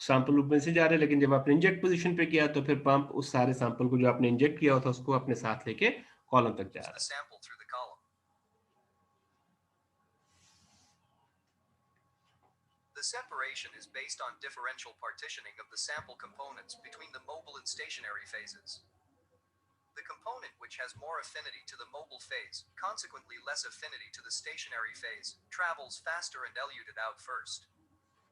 सैंपल लूप में से जा रहे, लेकिन जब आपने इंजेक्ट पोजीशन पे किया तो फिर पंप उस सारे सैंपल को जो आपने इंजेक्ट किया था उसको अपने साथ लेके कॉलम तक जा रहा The है। sample through the column. The separation is based on differential partitioning of the sample components between the mobile and stationary phases. The component which has more affinity to the mobile phase, consequently less affinity to the stationary phase, travels faster and eluted out first.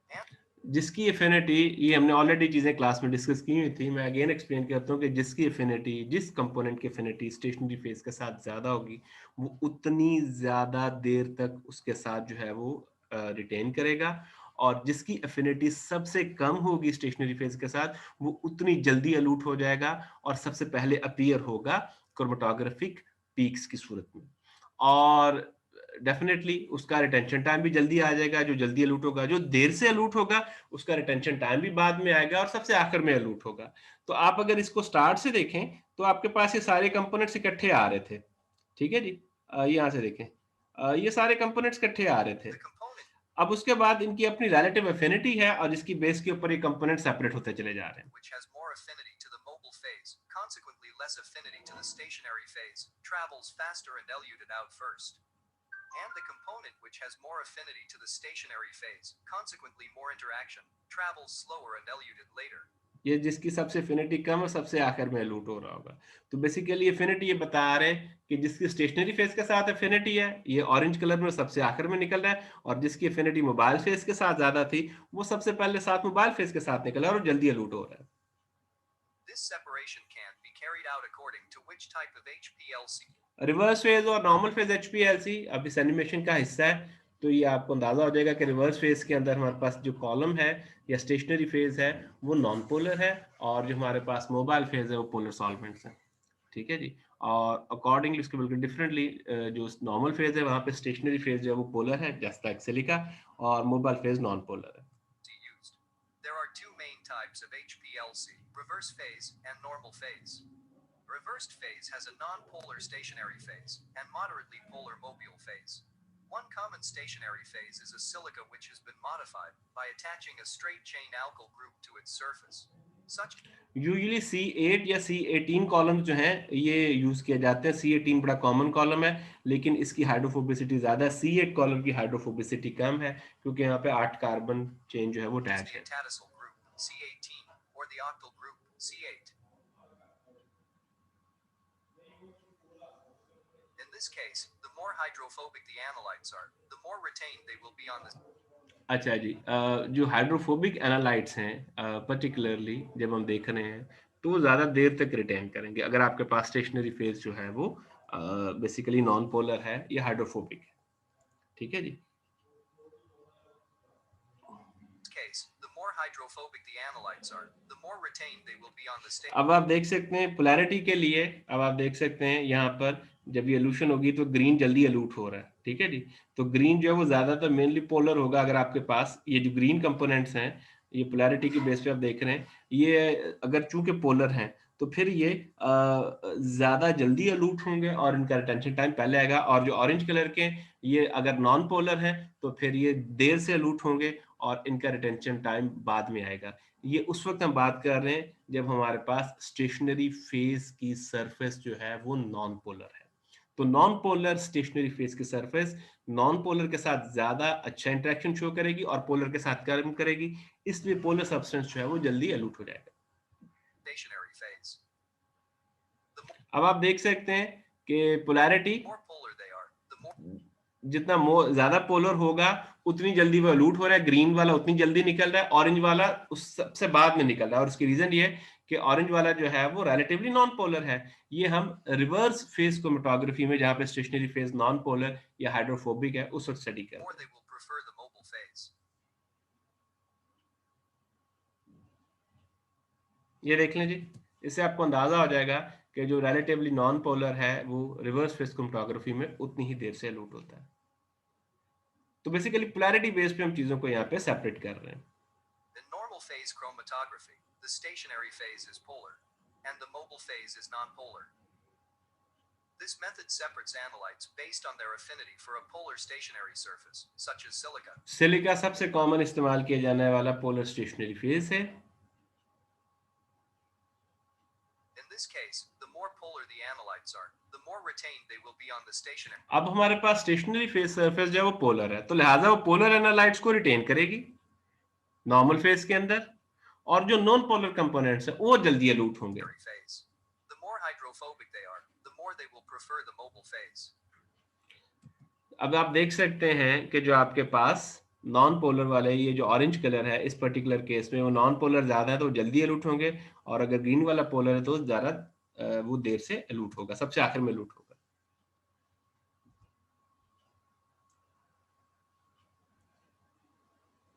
And जिसकी affinity, ये हमने already चीजें class में discuss की हुई थी, मैं again explain करता हूँ कि जिसकी एफिनिटी, जिस कंपोनेंट की एफिनिटी स्टेशनरी फेज के साथ ज्यादा होगी, वो उतनी ज्यादा देर तक उसके साथ जो है वो रिटेन करेगा, और जिसकी एफिनिटी सबसे कम होगी स्टेशनरी फेज के साथ, वो उतनी जल्दी अलूट हो जाएगा और सबसे पहले अपीयर होगा क्रोमेटोग्राफिक पीक्स की सूरत में। और डेफिनेटली उसका रिटेंशन टाइम भी जल्दी आ जाएगा, जो जल्दी अलूट होगा। जो देर से अलूट होगा उसका रिटेंशन टाइम भी बाद में आएगा और सबसे आखिर में अलूट होगा। तो आप अगर इसको स्टार्ट से देखें तो आपके पास ये सारे कंपोनेंट्स इकट्ठे आ रहे थे, ठीक है जी। यहाँ से देखें, ये सारे कंपोनेंट्स इकट्ठे आ रहे थे। the component अब उसके बाद इनकी अपनी रिलेटिव एफिनिटी है और जिसकी बेस के ऊपर ये कंपोनेंट सेपरेट होते चले जा रहे हैं। which has more affinity to the mobile phase, consequently less affinity to the stationary phase, travels faster and eluted out first. And the component which has more affinity to the stationary phase, consequently more interaction, travels slower and eluted later. ये जिसकी सबसे affinity कम है सबसे आखिर में लूट हो रहा होगा। तो बेसिकली एफिनिटी ये बता रहे हैं कि जिसकी स्टेशनरी फेज के साथ एफिनिटी है ये ऑरेंज कलर में सबसे आखिर में निकल रहा है, और जिसकी एफिनिटी मोबाइल फेज के साथ ज्यादा थी वो सबसे पहले साथ मोबाइल फेज के साथ निकला और जल्दी अलूट हो रहा है। This separation can be carried out according to which type of HPLC. Reverse phase और नॉर्मल फेज एचपीएलसी अब इस एनिमेशन का हिस्सा है, तो ये आपको अंदाजा हो जाएगा कि रिवर्स फेज के अंदर हमारे पास जो कॉलम है या स्टेशनरी फेज है वो नॉन पोलर है, और जो हमारे पास मोबाइल फेज है वो पोलर सॉल्वेंट्स है, ठीक है जी। और अकॉर्डिंगली उसके बिल्कुल डिफरेंटली जो नॉर्मल फेज है वहाँ पे स्टेशनरी फेज जो है वो पोलर है जस्ट लाइक सिलिका, और मोबाइल फेज नॉन पोलर है। Used. There are two main types of HPLC, reverse phase and normal phase. Reversed phase has a non-polar stationary phase and moderately polar mobile phase. One common stationary phase is a silica which has been modified by attaching a straight chain alkyl group to its surface. Such usually C8 या C18 column जो हैं ये use किए जाते हैं। C18 बड़ा common column है, लेकिन इसकी हाइड्रोफोबिसिटी ज्यादा है। C8 कॉलम की हाइड्रोफोबिसिटी कम है क्योंकि यहाँ पे 8 कार्बन चेन जो है वो is अटैच the है। atatyl group C18 or the octyl group C8. In this case, the more hydrophobic the analytes are, the more retained they will be on the. अच्छा जी, जो हाइड्रोफोबिक एनालाइट्स हैं particularly जब हम देख रहे हैं तो वो ज़्यादा देर तक रिटेन करेंगे अगर आपके पास स्टेशनरी फेज़ जो है वो बेसिकली नॉन पोलर है या हाइड्रोफोबिक है। ठीक है जी? case, the more hydrophobic the analytes are, the more retained they will be on the state. अब आप देख सकते हैं पोलैरिटी के लिए, अब आप देख सकते हैं यहाँ पर जब ये एलूशन होगी तो ग्रीन जल्दी एलूट हो रहा है, ठीक है जी? तो ग्रीन जो है वो ज़्यादातर मेनली पोलर होगा अगर आपके पास ये जो ग्रीन कंपोनेंट्स हैं, ये पोलैरिटी के बेस पे आप देख रहे हैं, ये अगर चूँकि पोलर हैं, तो फिर ये ज़्यादा जल्दी एलूट होंगे और इनका रिटेंशन टाइम पहले आएगा और जो ऑरेंज कलर के ये अगर नॉन पोलर हैं, तो फिर ये देर से एलूट होंगे और इनका रिटेंशन टाइम बाद में आएगा। ये उस वक़्त हम बात कर रहे हैं जब हमारे पास स्टेशनरी फेज़ की सरफेस जो है वो नॉन पोलर है। तो नॉन पोलर स्टेशनरी फेज़ की सरफेस नॉन पोलर के साथ ज़्यादा अच्छा इंटरेक्शन शो करेगी और पोलर के साथ कम करेगी, इसलिए पोलर सब्सटेंस जो है वो जल्दी एलूट हो जाएगा। Stationary phase. The अब आप देख सकते हैं कि polarity more polar they are, the more जितना ज़्यादा पोलर होगा, उतनी जल्दी वो एलूट हो रहा है, ग्रीन वाला उतनी जल्दी निकल रहा है, ऑरेंज वाला उस सबसे बाद में निकल रहा है और उसकी रीज़न ये है कि ऑरेंज वाला जो है वो रिलेटिवली नॉन पोलर है। ये हम रिवर्स फेज़ क्रोमैटोग्राफी में जहाँ पे स्टेशनरी फेज़ नॉन पोलर या हाइड्रोफोबिक है, उस वक़्त स्टडी more करते they हैं। will prefer the mobile phase. ये देख लें जी, इससे आपको अंदाज़ा हो जाएगा कि जो रिलेटिवली नॉन पोलर है, वो रिवर्स फेज़ क्रोमैटोग्राफी में उतनी ही देर से एलूट होता है। तो बेसिकली पोलैरिटी बेस पे हम चीज़ों को यहाँ पे सेपरेट कर रहे हैं। In normal phase chromatography, the stationary phase is polar, and the mobile phase is nonpolar. This method separates analytes based on their affinity for a polar stationary surface, such as silica. Silica सबसे common इस्तेमाल किया जाने वाला polar stationery phase है। In this case, the more polar the analytes are, the more retained they will be on the stationary. अब हमारे पास stationary phase surface जो है वो पोलर है, तो लिहाजा वो पोलर एनालाइट्स को रिटेन करेगी नॉर्मल फेज के अंदर और जो नॉन पोलर कंपोनेंट्स है वो जल्दी एलूट होंगे। Phase. The more hydrophobic they are, the more they will prefer the mobile phase. अब आप देख सकते हैं कि जो आपके पास नॉन पोलर वाले ये जो ऑरेंज कलर है इस पर्टिकुलर केस में वो नॉन पोलर ज्यादा है तो जल्दी एलूट होंगे और अगर ग्रीन वाला पोलर है तो ज्यादा वो देर से एलूट होगा, सबसे आखिर में एलूट होगा।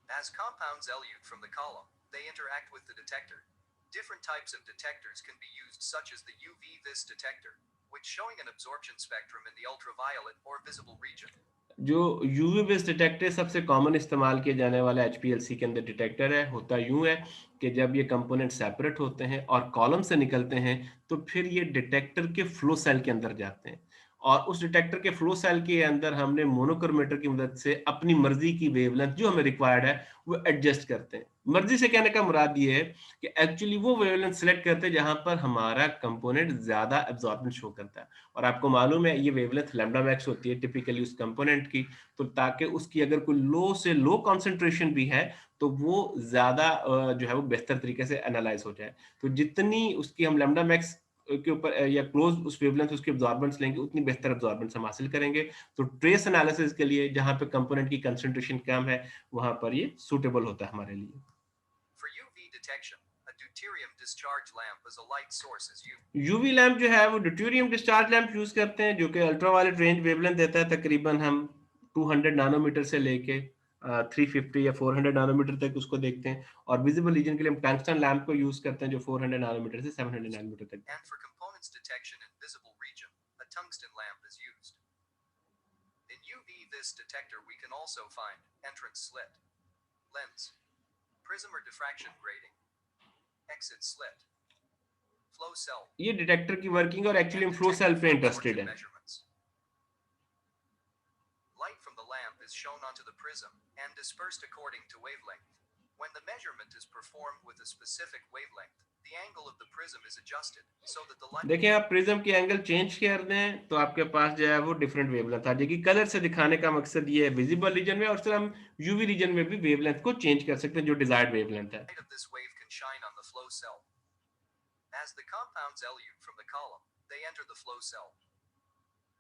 As compounds elute from the column, they interact with the detector. Different types of detectors can be used, such as the UV-Vis detector, which showing an absorption spectrum in the ultraviolet or visible region. जो UV based detector सबसे common इस्तेमाल किए जाने वाला HPLC के अंदर detector है, होता यूं है कि जब ये कंपोनेंट सेपरेट होते हैं और कॉलम से निकलते हैं तो फिर ये डिटेक्टर के फ्लो सेल के अंदर जाते हैं और उस डिटेक्टर के फ्लो सेल के अंदर हमने मोनोक्रोमेटर की मदद से अपनी मर्जी की वेवलेंथ जो हमें रिक्वायर्ड है वो एडजस्ट करते हैं। मर्जी से कहने का मुराद ये है कि एक्चुअली वो वेवलेंथ सेलेक्ट करते हैं जहां पर हमारा कंपोनेंट ज्यादा एब्जॉर्बन शो करता है और आपको मालूम है ये वेवलेंथ लैम्डा मैक्स होती है टिपिकली उस कंपोनेंट की, तो ताकि उसकी अगर कोई लो से लो कॉन्सेंट्रेशन भी है तो वो ज्यादा जो है वो बेहतर तरीके से एनालाइज हो जाए। तो जितनी उसकी हम लैम्डा मैक्स के ऊपर या क्लोज उस वेवलेंथ उसके एब्जॉर्बेंस लेंगे उतनी बेहतर एब्जॉर्बेंस हम हासिल करेंगे। तो ट्रेस एनालिसिस के लिए जहां पे कंपोनेंट की कंसेंट्रेशन कम है वहां पर ये सूटेबल होता है हमारे लिए। For UV detection, a deuterium discharge lamp as a light source is used. UV lamp जो है वो ड्यूटेरियम डिस्चार्ज लैंप यूज करते हैं जो कि अल्ट्रावायलेट रेंज वेवलेंथ देता है, तकरीबन हम 200 नैनोमीटर से लेके 350 या 400 नैनोमीटर तक उसको देखते हैं और विजिबल रीजन के लिए हम टंगस्टन लैंप को यूज करते हैं जो 400 नैनोमीटर से 700 नैनोमीटर तक। And for components detection in visible region, a tungsten lamp is used. In UV-Vis detector, we can also find entrance slit, lens, prism or diffraction grating, exit slit, flow cell, ये detector की working और actually and हम flow detector cell पे for interested absorption हैं। measurements. Light from the lamp is shown onto the prism and dispersed according to wavelength. When the measurement is performed with a specific wavelength, the angle of the prism is adjusted so that the light. देखिए आप prism की angle change कर दें तो आपके पास जो है वो डिफरेंट वेवलेंथ आ जाएगी। कलर से दिखाने का मकसद ये है विजिबल रीजन में और फिर हम यूवी रीजन में भी वेवलेंथ को चेंज कर सकते हैं जो डिजायर्ड वेवलेंथ है। Light of this wave can shine on the flow cell. As the compounds elute from the column, they enter the flow cell,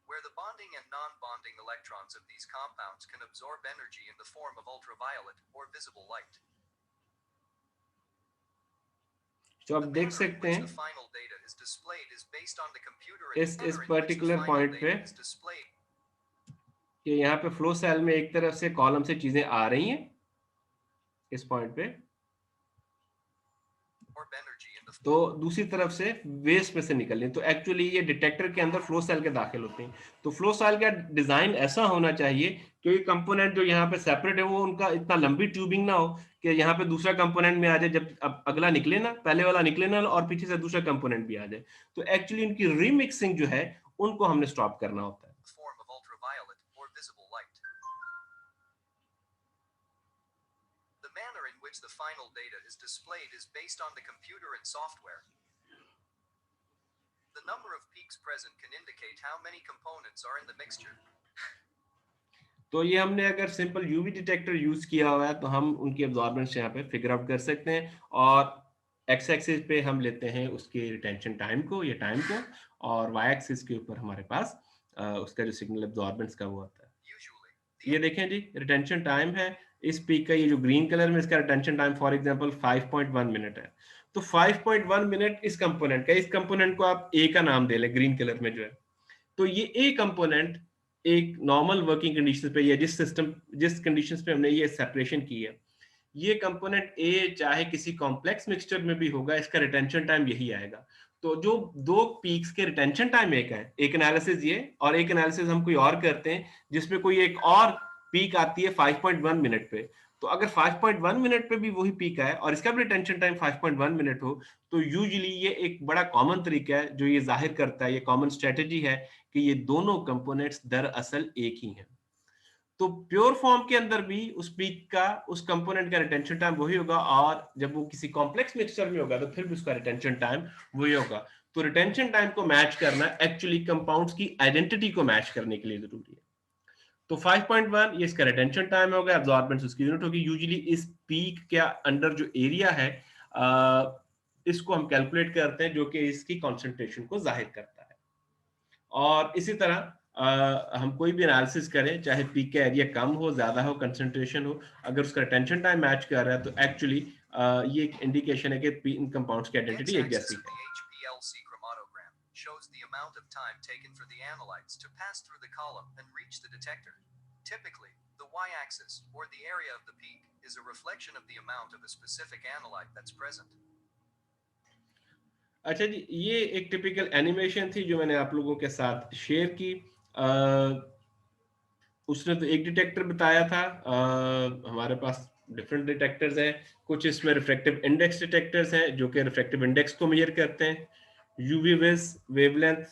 where the bonding and non-bonding electrons of these compounds can absorb energy in the form of ultraviolet or visible light. तो आप The देख manner in सकते which the हैं final data is displayed is based on the computer and the इस manner in which the particular final point पे data is displayed कि यहाँ पे फ्लो सेल में एक तरफ से कॉलम से चीजें आ रही हैं इस पॉइंट पे, or energy in the तो दूसरी तरफ से वेस्ट में से निकल रही है। तो एक्चुअली ये डिटेक्टर के अंदर फ्लो सेल के दाखिल होते हैं। तो फ्लो सेल का डिजाइन ऐसा होना चाहिए कि कंपोनेंट जो यहाँ पे सेपरेट है वो उनका इतना लंबी ट्यूबिंग ना हो कि यहाँ पे दूसरा कंपोनेंट में आ जाए, जब अब अगला निकले ना, पहले वाला निकले ना और पीछे से दूसरा कंपोनेंट भी आ जाए। तो एक्चुअली उनकी रीमिक्सिंग जो है उनको हमने स्टॉप करना होता है। form of ultraviolet or visible light. The manner in which the final data is displayed is based on the computer and software. The number of peaks present can indicate how many components are in the mixture. तो ये हमने अगर simple UV detector use किया हुआ है तो हम उनकी एब्जॉर्बेंस यहाँ पे फिगर आउट कर सकते हैं, और एक्स एक्सिस पे हम लेते हैं उसके रिटेंशन टाइम को या टाइम को, और वाई एक्सिस के ऊपर हमारे पास उसका जो सिग्नल एब्जॉर्बेंस का वो आता है। Usually, ये देखें जी, रिटेंशन टाइम है इस पीक का, ये जो ग्रीन कलर में इसका retention time for example 5.1 minute है। तो 5.1 मिनट इस कंपोनेंट का, इस कंपोनेंट को आप ए का नाम दे लें ग्रीन कलर में जो है। तो ये ए कंपोनेंट एक नॉर्मल वर्किंग कंडीशन पे या जिस कंडीशंस पे हमने ये सेपरेशन की है, ये कंपोनेंट ए चाहे किसी कॉम्प्लेक्स मिक्सचर में भी होगा, इसका रिटेंशन टाइम यही आएगा। तो जो दो पीक्स के रिटेंशन टाइम एक है, एक एनालिसिस ये और एक एनालिसिस हम कोई और करते हैं जिसमें कोई एक और पीक आती है 5.1 मिनट पे। तो अगर 5.1 मिनट पे भी वही पीक आए और इसका भी रिटेंशन टाइम 5.1 मिनट हो, तो यूजुअली ये एक बड़ा कॉमन तरीका है जो ये जाहिर करता है, ये कॉमन स्ट्रेटेजी है कि ये दोनों कंपोनेंट्स दरअसल एक ही हैं। तो प्योर फॉर्म के अंदर भी उस पीक का, उस कंपोनेंट का रिटेंशन टाइम वही होगा, और जब वो किसी कॉम्प्लेक्स मिक्सचर में होगा तो फिर भी उसका रिटेंशन टाइम वही होगा। तो रिटेंशन टाइम को मैच करना एक्चुअली कंपाउंड्स की आइडेंटिटी को मैच करने के लिए जरूरी है। तो 5.1 ये इसका रिटेंशन टाइम होगा, एब्जॉर्बेंस उसकी यूनिट होगी। यूजुअली इस पीक के अंडर जो एरिया है इसको हम कैलकुलेट करते हैं, जो कि इसकी कॉन्सेंट्रेशन को जाहिर करता है। और इसी तरह हम कोई भी एनालिसिस करें, चाहे पीक का एरिया कम हो, ज्यादा हो, कंसंट्रेशन हो, अगर उसका रिटेंशन टाइम मैच कर रहा है तो एक्चुअली ये एक इंडिकेशन है कि इन कंपाउंड्स की the आइडेंटिटी एक x-axis जैसी of है। the HPLC chromatogram shows the amount of time taken for the analytes to pass through the column and reach the detector. Typically, the y-axis, or the area of the peak, is a reflection of the amount of a specific analyte that's present. अच्छा जी, ये एक typical animation थी जो मैंने आप लोगों के साथ शेयर की। आ, उसने तो एक डिटेक्टर बताया था, हमारे पास डिफरेंट डिटेक्टर्स हैं। कुछ इसमें रिफ्रैक्टिव इंडेक्स डिटेक्टर्स हैं जो कि रिफ्रैक्टिव इंडेक्स को मेजर करते हैं, यूवी विज, वेवलेंथ।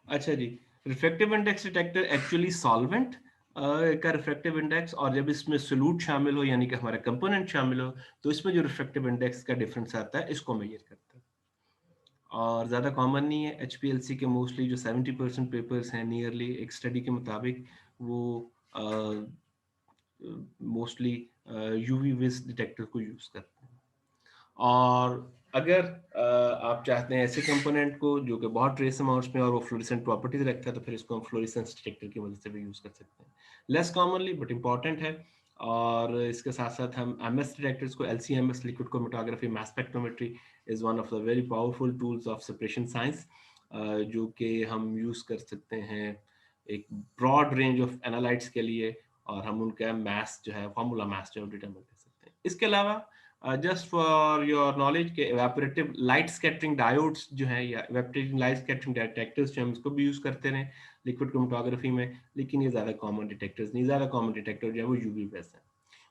अच्छा जी, refractive index detector actually solvent का रिफ्रैक्टिव इंडेक्स, और जब इसमें सोल्यूट शामिल हो यानी कि हमारा कंपोनेंट शामिल हो, तो इसमें जो रिफ्रैक्टिव इंडेक्स का डिफरेंस आता है इसको मेजर करता है। और ज़्यादा कॉमन नहीं है। एचपीएलसी के मोस्टली जो 70% पेपर्स हैं, नियरली एक स्टडी के मुताबिक वो मोस्टली यूवी विज डिटेक्टर को यूज़ करते हैं। और अगर आप चाहते हैं ऐसे कंपोनेंट को जो कि बहुत ट्रेस अमाउंट्स में और वो फ्लोरेसेंट प्रॉपर्टीज रखता है, तो फिर इसको हम फ्लोरेसेंस डिटेक्टर की मदद से भी यूज़ कर सकते हैं। लेस कॉमनली बट इम्पॉर्टेंट है। और इसके साथ साथ हम एमएस डिटेक्टर्स को, LCMS liquid chromatography mass spectrometry is one of the very powerful tools of separation science, जो कि हम यूज़ कर सकते हैं एक ब्रॉड रेंज ऑफ एनालाइट्स के लिए, और हम उनका मैस जो है, फार्मूला मैस जो है डिटरमाइन कर सकते हैं। इसके अलावा जस्ट फॉर योर नॉलेज के इवेपोरेटिव लाइट स्कैटरिंग डायोड्स जो हैं या इवेपोरेटिव लाइट स्कैटरिंग डिटेक्टर्स जो हम इसको भी यूज़ करते हैं लिक्विड क्रोमेटोग्राफी में, लेकिन ये ज़्यादा कॉमन डिटेक्टर्स नहीं। ज़्यादा कॉमन डिटेक्टर जो है वो यूवी बेस है,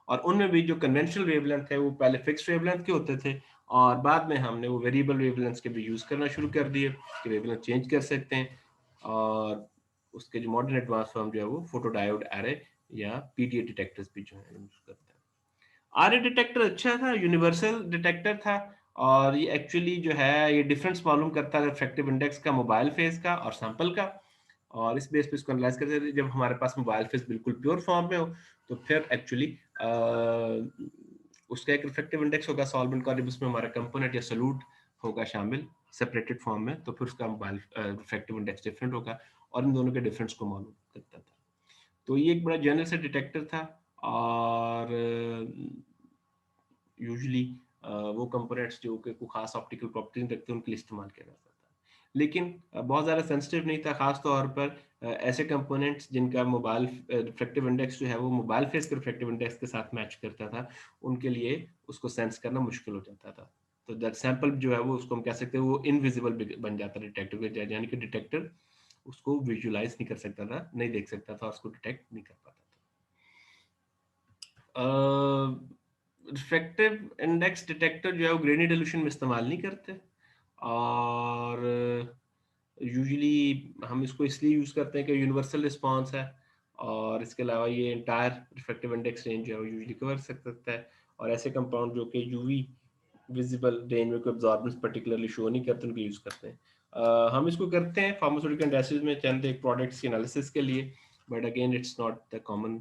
और उनमें भी जो कन्वेंशनल वेवलेंथ है वो पहले फिक्स्ड वेवलेंथ के होते थे, और बाद में हमने वो वेरिएबल वेवलेंथ के भी यूज़ करना शुरू कर दिए कि वेवलेंथ चेंज कर सकते हैं। और उसके जो मॉडर्न एडवांस फॉर्म जो है वो फोटोडायोड एरे या पीटीए डिटेक्टर्स भी जो है यूज़ करते हैं। आरए डिटेक्टर अच्छा था, यूनिवर्सल डिटेक्टर था, और ये एक्चुअली जो है ये डिफरेंस मालूम करता है रिफ्रैक्टिव इंडेक्स का, मोबाइल फेज का और सैंपल का, और इस बेस पे इसको एनालाइज करते थे। जब हमारे पास मोबाइल फेज बिल्कुल प्योर फॉर्म में हो तो फिर एक्चुअली उसका एक रिफ्रैक्टिव इंडेक्स होगा सॉल्वेंट का, जब उसमें हमारा कंपोनेंट या सॉल्यूट होगा शामिल सेपरेटेड फॉर्म में, तो फिर उसका मोबाइल रिफ्रैक्टिव इंडेक्स डिफरेंट होगा, और इन दोनों के डिफरेंस को मालूम करता था। तो ये एक बड़ा जनरल से डिटेक्टर था। और यूजुअली वो कंपोनेंट्स जो कि कोई खास ऑप्टिकल प्रॉपर्टी नहीं रखते उनके लिए इस्तेमाल किया जाता था। लेकिन बहुत ज़्यादा सेंसिटिव नहीं था, खास तौर पर ऐसे कंपोनेंट्स जिनका मोबाइल रिफ्रैक्टिव इंडेक्स जो है वो मोबाइल फेस के रिफ्रैक्टिव इंडेक्स के साथ मैच करता था, उनके लिए उसको सेंस करना मुश्किल हो जाता था। तो दैट सैंपल जो है वो उसको हम कह सकते हैं वो इनविजिबल बन जाता है डिटेक्टर के, यानी कि डिटेक्टर उसको विजुअलाइज़ नहीं कर सकता था, नहीं देख सकता था, उसको डिटेक्ट नहीं कर पाता था। रिफ्रैक्टिव इंडेक्स डिटेक्टर जो है वो ग्रेनी डिल्यूशन में इस्तेमाल नहीं करते, और यूजुअली हम इसको इसलिए यूज़ करते हैं कि यूनिवर्सल रिस्पॉन्स है, और इसके अलावा ये इंटायर रिफ्रैक्टिव इंडेक्स रेंज जो है वो यूजुअली कवर कर सकता है। और ऐसे कंपाउंड जो कि यूवी विजिबल रेंज में कोई अब्जॉर्बेंस पर्टिकुलरली शो नहीं करते उनको यूज़ करते हैं। हम इसको करते हैं फार्मास्यूटिकल इंडस्ट्रीज में चंद एक प्रोडक्ट्स के एनालिसिस के लिए, but again it's not the common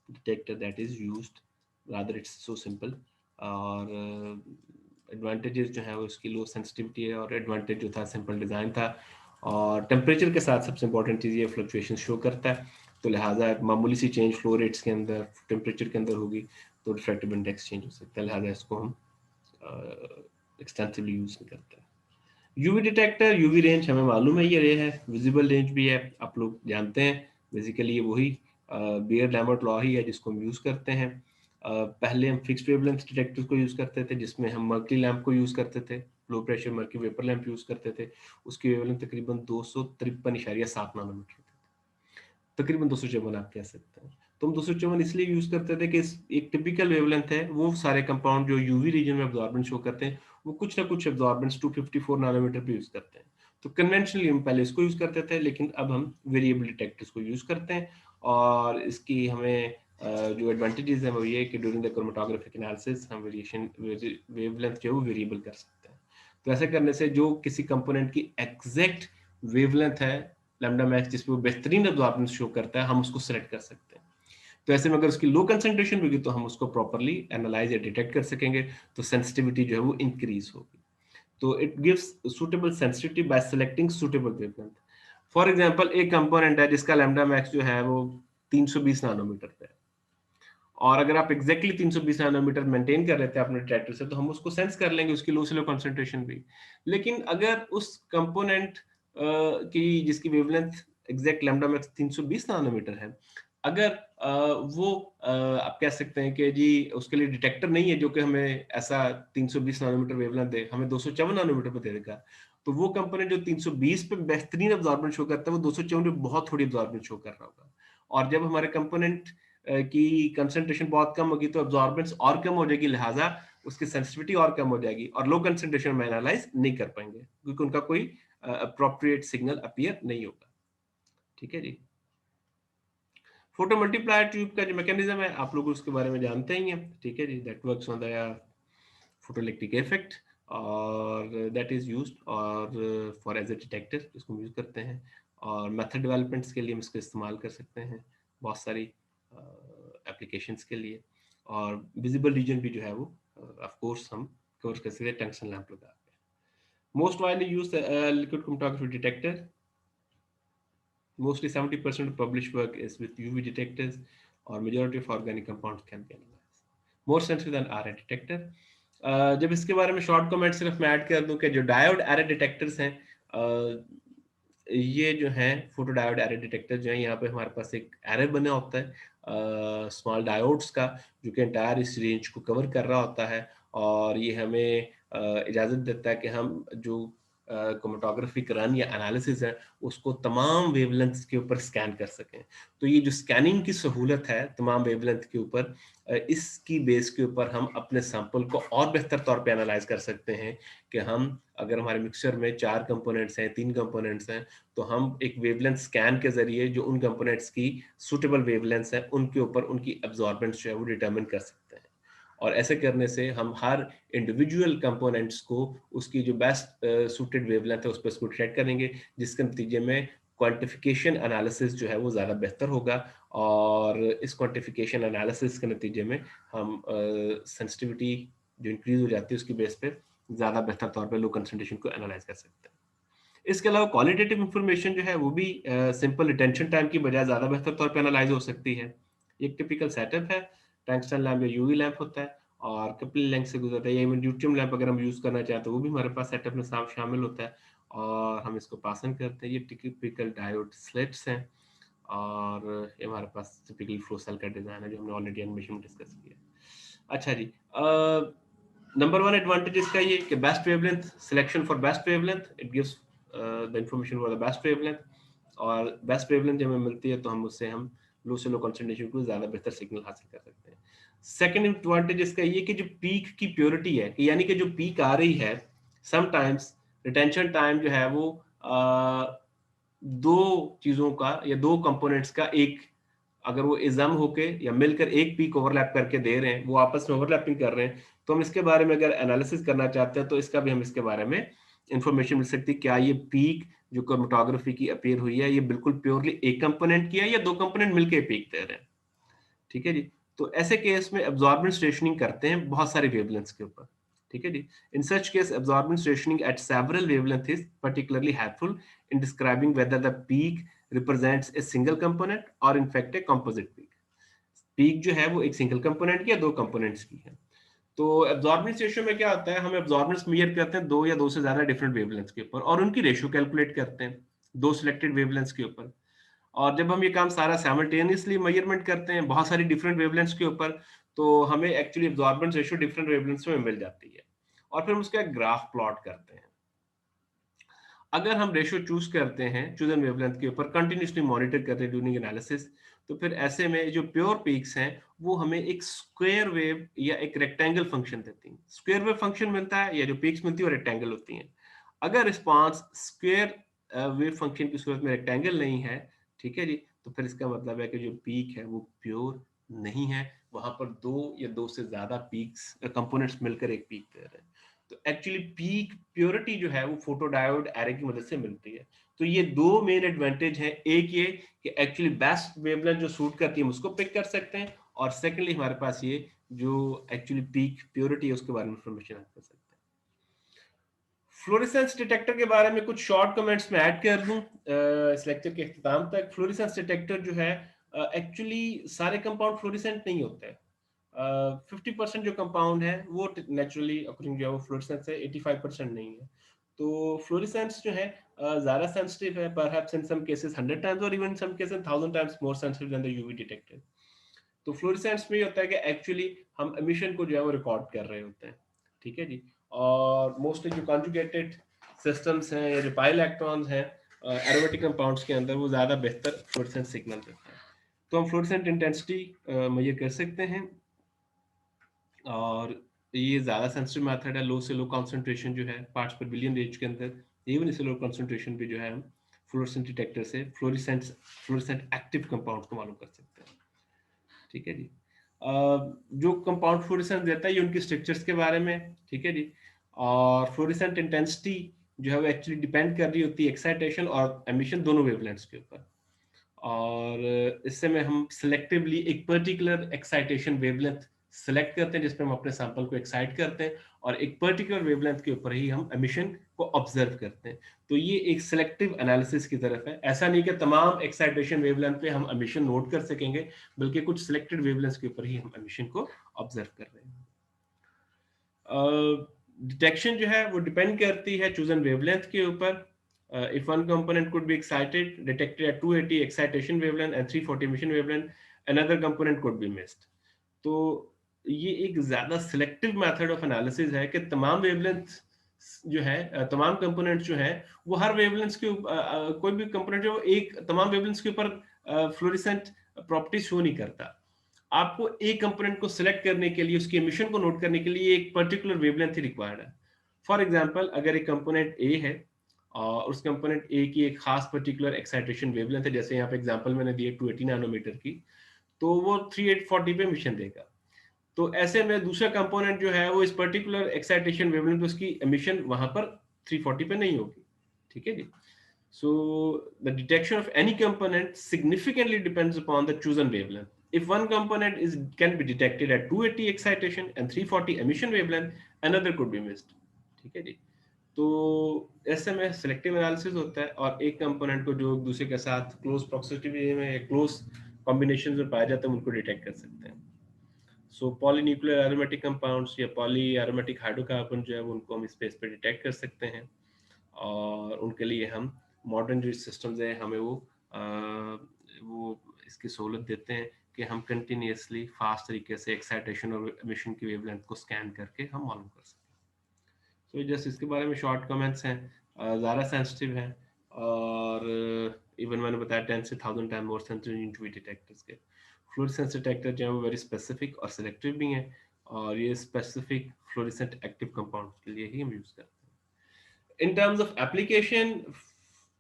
detector that is used, rather it's so simple. और एडवांटेजेस जो है वो इसकी लो सेंसिटिविटी है, और एडवांटेज जो था सिंपल डिज़ाइन था, और टेम्परेचर के साथ सबसे इंपॉर्टेंट चीज़ ये फ्लक्चुएशन शो करता है, तो लिहाजा मामूली सी चेंज फ्लो रेट्स के अंदर टेम्परेचर के अंदर होगी तो रिफ्रैक्टिव इंडेक्स चेंज हो सकता है, लिहाजा इसको हम एक्सटेंसिवली यूज़ नहीं करते। यूवी डिटेक्टर, यूवी रेंज हमें मालूम है ये है, विजिबल रेंज भी है, आप लोग जानते हैं। बेसिकली ये वही बियर लैम्बर्ट लॉ ही है जिसको हम यूज़ करते हैं। पहले हम फिक्स्ड वेवलेंथ डिटेक्टर्स को यूज़ करते थे, जिसमें हम मर्करी लैम्प को यूज़ करते थे, low pressure mercury vapour lamp use करते थे। उसकी वेवलेंथ तकरीबन 253.7 नैनोमीटर थी, तकरीबन 254 आप कह सकते हैं। तो हम 254 इसलिए यूज़ करते थे कि एक टिपिकल वेवलेंथ है, वो सारे कंपाउंड जो यूवी रीजन में अब्जॉर्बेंस शो करते हैं वो कुछ ना कुछ अब्जॉर्बेंस 254 नैनोमीटर पे यूज़ करते हैं। तो कन्वेंशनली हम पहले इसको यूज़ करते थे, लेकिन अब हम वेरिएबल डिटेक्टर्स को यूज़ करते हैं, और इसकी हमें जो एडवांटेजेस हैं वो ये है कि ड्यूरिंग द क्रोमेटोग्राफिक एनालिसिस हम वेरिएशन वेवलेंथ जो है वो वेरिएबल कर सकते हैं। तो ऐसा करने से जो किसी कंपोनेंट की एग्जैक्ट वेवलेंथ है लैम्डा मैक्स जिस पे वो बेहतरीन अब्जॉर्बेंस शो करता है, हम उसको सेलेक्ट कर सकते हैं। तो ऐसे में अगर उसकी लो कंसंट्रेशन होगी तो हम उसको प्रॉपर्ली एनालाइज या डिटेक्ट कर सकेंगे, तो सेंसिटिविटी जो है वो इंक्रीज होगी। तो it gives suitable sensitivity bye selecting suitable wavelength. For example एक कंपोनेंट है जिसका लैम्डा मैक्स जो है वो 320 नैनोमीटर पे है, और अगर आप एग्जैक्टली 320 नैनोमीटर मेंटेन कर रहे थे अपने डिटेक्टर से, तो हम उसको सेंस कर लेंगे उसकी लो से लो कंसंट्रेशन भी। लेकिन अगर उस कंपोनेंट की जिसकी wavelength exact lambda max 320 nanometer है, अगर वो आप कह सकते हैं कि जी उसके लिए डिटेक्टर नहीं है जो कि हमें ऐसा 320 नैनोमीटर वेवलेंथ दे, हमें 254 नैनोमीटर पे दे देगा, तो वो कंपोनेंट जो 320 पे बेहतरीन अब्जॉर्बेंस शो करता है वो 254 पे बहुत थोड़ी अब्जॉर्बेंस शो कर रहा होगा। और जब हमारे कंपोनेंट की कंसंट्रेशन बहुत कम होगी तो अब्जॉर्बेंस और कम हो जाएगी, लिहाजा उसकी सेंसिटिविटी और कम हो जाएगी, और लो कंसंट्रेशन में एनालाइज नहीं कर पाएंगे क्योंकि उनका कोई अप्रोप्रिएट सिग्नल अपीयर नहीं होगा। ठीक है जी। फोटो मल्टीप्लायर ट्यूब का जो मैकेनिज्म है आप लोग उसके बारे में जानते ही हैं। ठीक है जी, that works on the photoelectric effect, और दैट इज यूज्ड और फॉर एज ए डिटेक्टर इसको यूज करते हैं, और मेथड डेवलपमेंट्स के लिए हम इसको इस्तेमाल कर सकते हैं बहुत सारी एप्लीकेशंस के लिए। और विजिबल रीजन भी जो है वो ऑफ कोर्स हम कवर कर सकते हैं टंगस्टन लैंप लगा के। Most widely used liquid chromatography detector, mostly 70% of published work is with UV detectors, or majority of organic compounds can be analyzed. More sensitive than RA detector. जब इसके बारे में शॉर्ट कमेंट सिर्फ मैं add कर दूं कि जो डायोड एरे डिटेक्टर्स हैं, ये जो हैं फोटो डायोड एरे डिटेक्टर जो है, यहाँ पे हमारे पास एक एरे बना होता है स्मॉल डायोड्स का, जो कि एंटायर इस रेंज को कवर कर रहा होता है, और ये हमें इजाज़त देता है कि हम जो क्रोमेटोग्राफी रन या एनालिसिस है उसको तमाम वेवलेंथ्स के ऊपर स्कैन कर सकें। तो ये जो स्कैनिंग की सहूलत है तमाम वेवलेंथ के ऊपर, इसकी बेस के ऊपर हम अपने सैंपल को और बेहतर तौर पे एनालाइज कर सकते हैं कि हम अगर हमारे मिक्सचर में 4 कंपोनेंट्स हैं, 3 कंपोनेंट्स हैं, तो हम एक वेवलेंथ स्कैन के जरिए जो उन कंपोनेंट्स की सूटेबल वेवलेंथ्स हैं उनके ऊपर उनकी एब्जॉर्बेंस जो है वो डिटरमिन कर सकते हैं। और ऐसे करने से हम हर इंडिविजुअल कंपोनेंट्स को उसकी जो बेस्ट सूटेड वेवलेंथ है उस पर उसको ट्रैक करेंगे, जिसके नतीजे में क्वांटिफिकेशन एनालिसिस जो है वो ज़्यादा बेहतर होगा, और इस क्वांटिफिकेशन एनालिसिस के नतीजे में हम सेंसिटिविटी जो इंक्रीज हो जाती है उसकी बेस पे ज़्यादा बेहतर तौर पे लो कंसंट्रेशन को एनालाइज कर सकते हैं। इसके अलावा क्वालिटेटिव इंफॉर्मेशन जो है वो भी सिंपल रिटेंशन टाइम की बजाय ज़्यादा बेहतर तौर पे एनालाइज हो सकती है। एक टिपिकल सेटअप है टंगस्टन लैंप या यूवी लैंप होता है, और कपिल लेंस से गुजरता है, या इवन ड्यूटियम लैंप अगर हम यूज़ करना चाहें तो वो भी हमारे पास सेटअप में शामिल होता है, और हम इसको पासन करते हैं। ये टिपिकल डायोड स्लिट्स हैं, और ये हमारे पास टिपिकल फ्लो सेल का डिज़ाइन है जो हमने ऑलरेडी एनिमेशन में डिस्कस किया है। अच्छा जी, नंबर वन एडवांटेज इसका ये कि best wavelength selection for best wavelength, it gives the information for the best wavelength, और बेस्ट वेवलेंथ जब हमें मिलती है तो हम उससे हम लो से लो कंसंट्रेशन को ज़्यादा बेहतर सिग्नल हासिल कर सकते हैं। सेकंड एडवांटेज इसका ये कि जो पीक की प्योरिटी है, कि यानी कि जो पीक आ रही है, समटाइम्स रिटेंशन टाइम जो है वो दो चीज़ों का या दो कंपोनेंट्स का एक, अगर वो इज़म होके या मिलकर एक पीक ओवरलैप करके दे रहे हैं, वो आपस में ओवरलैपिंग कर रहे हैं, तो हम इसके बारे में अगर एनालिसिस करना चाहते हैं तो इसका भी हम इसके बारे में इंफॉर्मेशन मिल सकती है। क्या ये पीक जो क्रोमेटोग्राफी की अपीयर हुई है, ये बिल्कुल प्योरली एक कंपोनेंट की है या दो कंपोनेंट मिलके पीक दे रहे हैं? ठीक है जी। तो ऐसे केस में एब्जॉर्बेंट स्टेशनिंग करते हैं बहुत सारे वेवलेंथ्स के ऊपर। ठीक है जी। In such case absorbent stationing at several wavelength is particularly helpful in describing whether the peak represents a single component और in fact a composite peak. Peak जो है वो एक सिंगल कंपोनेंट की या दो कंपोनेंट्स की है। तो एब्जॉर्बेंस रेशियो में क्या होता है, हम एब्जॉर्बेंस मेजर करते हैं दो या दो से ज्यादा डिफरेंट वेवलेंथ्स के ऊपर, और उनकी रेशियो कैलकुलेट करते हैं दो सिलेक्टेड वेवलेंथ्स के ऊपर। और जब हम ये काम सारा साइमल्टेनियसली मेजरमेंट करते हैं बहुत सारी डिफरेंट वेवलेंथ्स के ऊपर, तो हमें actually absorbance ratio different wavelengths में मिल जाती है, और फिर हम उसका एक ग्राफ प्लॉट करते हैं। अगर हम रेशियो चूज करते हैं चूजन वेवलेंथ के ऊपर, कंटिन्यूसली मॉनिटर करते हैं ड्यूरिंग एनालिसिस, तो फिर ऐसे में जो प्योर पीक्स हैं वो हमें एक स्क्वायर वेव या एक रेक्टेंगल फंक्शन देती हैं। स्क्वायर वेव फंक्शन मिलता है या जो पीक्स मिलती है वो रेक्टेंगल होती हैं। अगर रिस्पांस स्क्वायर वेव फंक्शन की सूरत में रेक्टेंगल नहीं है, ठीक है जी, तो फिर इसका मतलब है कि जो पीक है वो प्योर नहीं है, वहां पर दो या दो से ज्यादा पीक्स कंपोनेंट्स मिलकर एक पीक दे रहे हैं। तो एक्चुअली पीक प्योरिटी जो है वो फोटोडायोड एरे की मदद से मिलती है। तो ये दो मेन एडवांटेज हैं, एक ये कि एक्चुअली बेस्ट वेवलेंथ जो सूट करती है हम उसको पिक कर सकते हैं, और सेकेंडली हमारे पास ये जो एक्चुअली पीक प्योरिटी है उसके बारे में इंफॉर्मेशन आप कर सकते हैं। फ्लोरेसेंस डिटेक्टर के बारे में कुछ शॉर्ट कमेंट्स में ऐड कर दूं इस लेक्चर के इख्तिताम तक। फ्लोरेसेंस डिटेक्टर जो है एक्चुअली सारे कंपाउंड फ्लोरेसेंट नहीं होते हैं। 50% जो कंपाउंड है वो नेचुरली अकरिंग जो है वो फ्लोरेसेंस है, 85% नहीं है। तो फ्लोरेसेंस जो है ज़्यादा सेंसिटिव है, perhaps in some cases 100 times और even some cases 1000 times more sensitive than the UV detector. तो फ्लोरेसेंस में ये होता है कि एक्चुअली हम एमिशन को जो है वो रिकॉर्ड कर रहे होते हैं। ठीक है जी। और मोस्टली जो कॉन्जुगेटेड सिस्टम्स हैं या जो पाई इलेक्ट्रॉन्स हैं एरोमेटिक कंपाउंड्स के अंदर, वो ज़्यादा बेहतर फ्लोरेसेंस सिग्नल देते हैं। तो हम फ्लोरेसेंट इंटेंसिटी मेजर कर सकते हैं, और ये ज़्यादा सेंसिटिव मेथड है। लो से लो कंसंट्रेशन जो है पार्ट्स पर बिलियन रेंज के अंदर, इवन इससे लो कंसंट्रेशन पे जो है हम फ्लोरेसेंट डिटेक्टर से फ्लोरेसेंट एक्टिव कंपाउंड को मालूम कर सकते हैं। ठीक है जी। जो कंपाउंड फ्लोरेसेंस देता है ये उनके स्ट्रक्चर्स के बारे में, ठीक है जी। और फ्लोरेसेंट इंटेंसिटी जो है वो एक्चुअली डिपेंड कर रही होती है एक्साइटेशन और एमिशन दोनों वेवलेंथ्स के ऊपर, और इससे में हम सिलेक्टिवली एक पर्टिकुलर एक्साइटेशन वेवलेंथ सेलेक्ट करते हैं जिसमें हम अपने सैंपल को एक्साइट करते हैं, और एक पर्टिकुलर वेवलेंथ के ऊपर ही हम एमिशन को ऑब्जर्व करते हैं। तो ये एक सिलेक्टिव एनालिसिस की तरफ है। ऐसा नहीं कि तमाम एक्साइटेशन वेवलेंथ पे हम एमिशन नोट कर सकेंगे, बल्कि कुछ सिलेक्टेड वेवलेंथ के ऊपर ही हम एमिशन को ऑब्जर्व कर रहे हैं। डिटेक्शन जो है वो डिपेंड करती है चूजन वेवलेंथ के ऊपर। If one component could be excited, detected at 280 excitation wavelength and 340 emission wavelength, another component could be missed. तो ये एक ज्यादा सिलेक्टिव मेथड ऑफ एनालिसिस है कि तमाम वेवलेंथ जो है तमाम कंपोनेंट्स जो है वो हर वेवलेंथ के कोई भी कंपोनेंट जो एक तमाम वेवलेंथ के ऊपर फ्लोरेसेंट प्रॉपर्टीज शो नहीं करता। आपको एक कंपोनेंट को सिलेक्ट करने के लिए, उसके एमिशन को नोट करने के लिए एक पर्टिकुलर वेवलेंथ ही रिक्वायर्ड है। फॉर एग्जांपल, अगर एक कंपोनेंट ए है और उस कंपोनेंट ए की एक खास पर्टिकुलर एक्साइटेशन वेवलेंथ है, जैसे यहाँ पे एग्जांपल मैंने दिया 280 नैनोमीटर की, तो वो 3840 पे एमिशन देगा। तो ऐसे में दूसरा कंपोनेंट जो है वो इस पर्टिकुलर एक्साइटेशन वेवलेंथ, उसकी एमिशन वहां पर 340 पे नहीं होगी। ठीक है जी। So the detection of any component significantly depends upon the chosen wavelength. If one component can be detected at 280 excitation and 340 emission wavelength, another could be missed. ठीक है जी। तो ऐसे में सिलेक्टिव एनालिसिस होता है, और एक कंपोनेंट को जो दूसरे के साथ क्लोज प्रॉक्सिमिटी में, क्लोज कॉम्बिनेशन में पाया जाता है, उनको डिटेक्ट कर सकते हैं। सो पॉलीन्यूक्लियर एरोमेटिक कंपाउंड्स या पॉली एरोमेटिक हाइड्रोकार्बन जो है वो उनको हम स्पेस पे डिटेक्ट कर सकते हैं, और उनके लिए हम मॉडर्न जो सिस्टम्स हैं हमें वो इसकी सहूलत देते हैं कि हम कंटिन्यूसली फास्ट तरीके से एक्साइटेशन और एमिशन की वेवलेंथ को स्कैन करके हम मालूम कर सकते हैं। तो जस्ट इसके बारे में शॉर्ट कमेंट्स हैं, ज़्यादा सेंसिटिव हैं, और इवन मैंने बताया 10 से 1000 टाइम मोर सेंसिटिव इन यूवी डिटेक्टर्स के। फ्लोरेसेंस डिटेक्टर जो है वो वेरी स्पेसिफिक और सिलेक्टिव भी हैं, और ये स्पेसिफिक फ्लोरेसेंट एक्टिव कंपाउंड के लिए ही हम यूज़ करते हैं। In terms of application,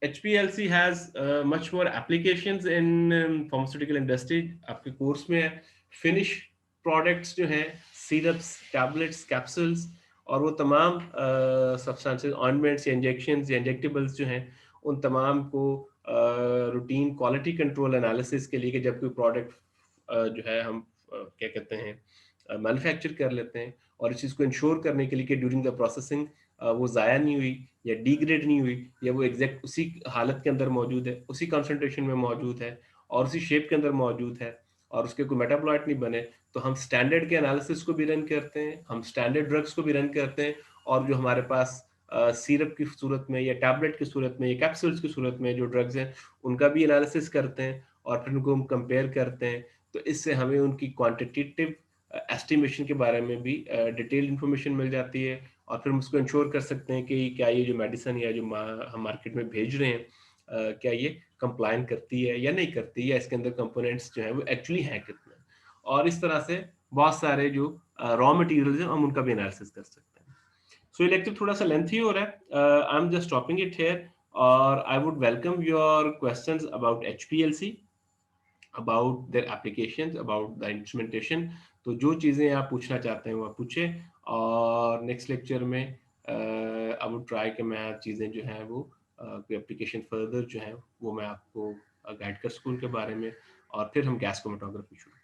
HPLC has much more applications in pharmaceutical industry. आपके कोर्स में है फिनिश प्रोडक्ट्स जो हैं, सिरप्स, टैबलेट्स, कैप्सूल्स, और वो तमाम सब्सटेंसेस, ऑइंटमेंट्स या इंजेक्शंस या इंजेक्टेबल्स जो हैं, उन तमाम को रूटीन क्वालिटी कंट्रोल एनालिसिस के लिए, कि जब कोई प्रोडक्ट जो है हम क्या कहते हैं मैन्युफैक्चर कर लेते हैं, और इस चीज़ को इंश्योर करने के लिए कि ड्यूरिंग द प्रोसेसिंग वो ज़ाया नहीं हुई या डिग्रेड नहीं हुई, या वो एग्जैक्ट उसी हालत के अंदर मौजूद है, उसी कंसंट्रेशन में मौजूद है, और उसी शेप के अंदर मौजूद है, और उसके कोई मेटाबॉलाइट नहीं बने, तो हम स्टैंडर्ड के एनालिसिस को भी रन करते हैं, हम स्टैंडर्ड ड्रग्स को भी रन करते हैं, और जो हमारे पास सिरप की सूरत में या टैबलेट की सूरत में या कैप्सूल्स की सूरत में जो ड्रग्स हैं, उनका भी एनालिसिस करते हैं, और फिर उनको हम कंपेयर करते हैं। तो इससे हमें उनकी क्वांटिटेटिव एस्टिमेशन के बारे में भी डिटेल इन्फॉर्मेशन मिल जाती है, और फिर हम उसको इंश्योर कर सकते हैं कि क्या ये जो मेडिसिन या जो हम मार्केट में भेज रहे हैं, क्या ये कंप्लाइन करती है या नहीं करती, या इसके अंदर कंपोनेंट्स जो है वो एक्चुअली हैं कितने, और इस तरह से बहुत सारे जो रॉ मटेरियल्स हैं हम उनका भी एनालिसिस कर सकते हैं। सो ये लेक्चर थोड़ा सा लेंथी हो रहा है, I am just stopping it here, और I would welcome your questions about HPLC, about their applications, about the instrumentation. तो जो चीज़ें आप पूछना चाहते हैं वो आप पूछें, और नेक्स्ट लेक्चर में आई वुड ट्राई कि मैं चीज़ें जो हैं वो कोई एप्लीकेशन फर्दर जो है वो मैं आपको गाइड कर सकूँ उनके बारे में, और फिर हम गैस क्रोमेटोग्राफी शुरू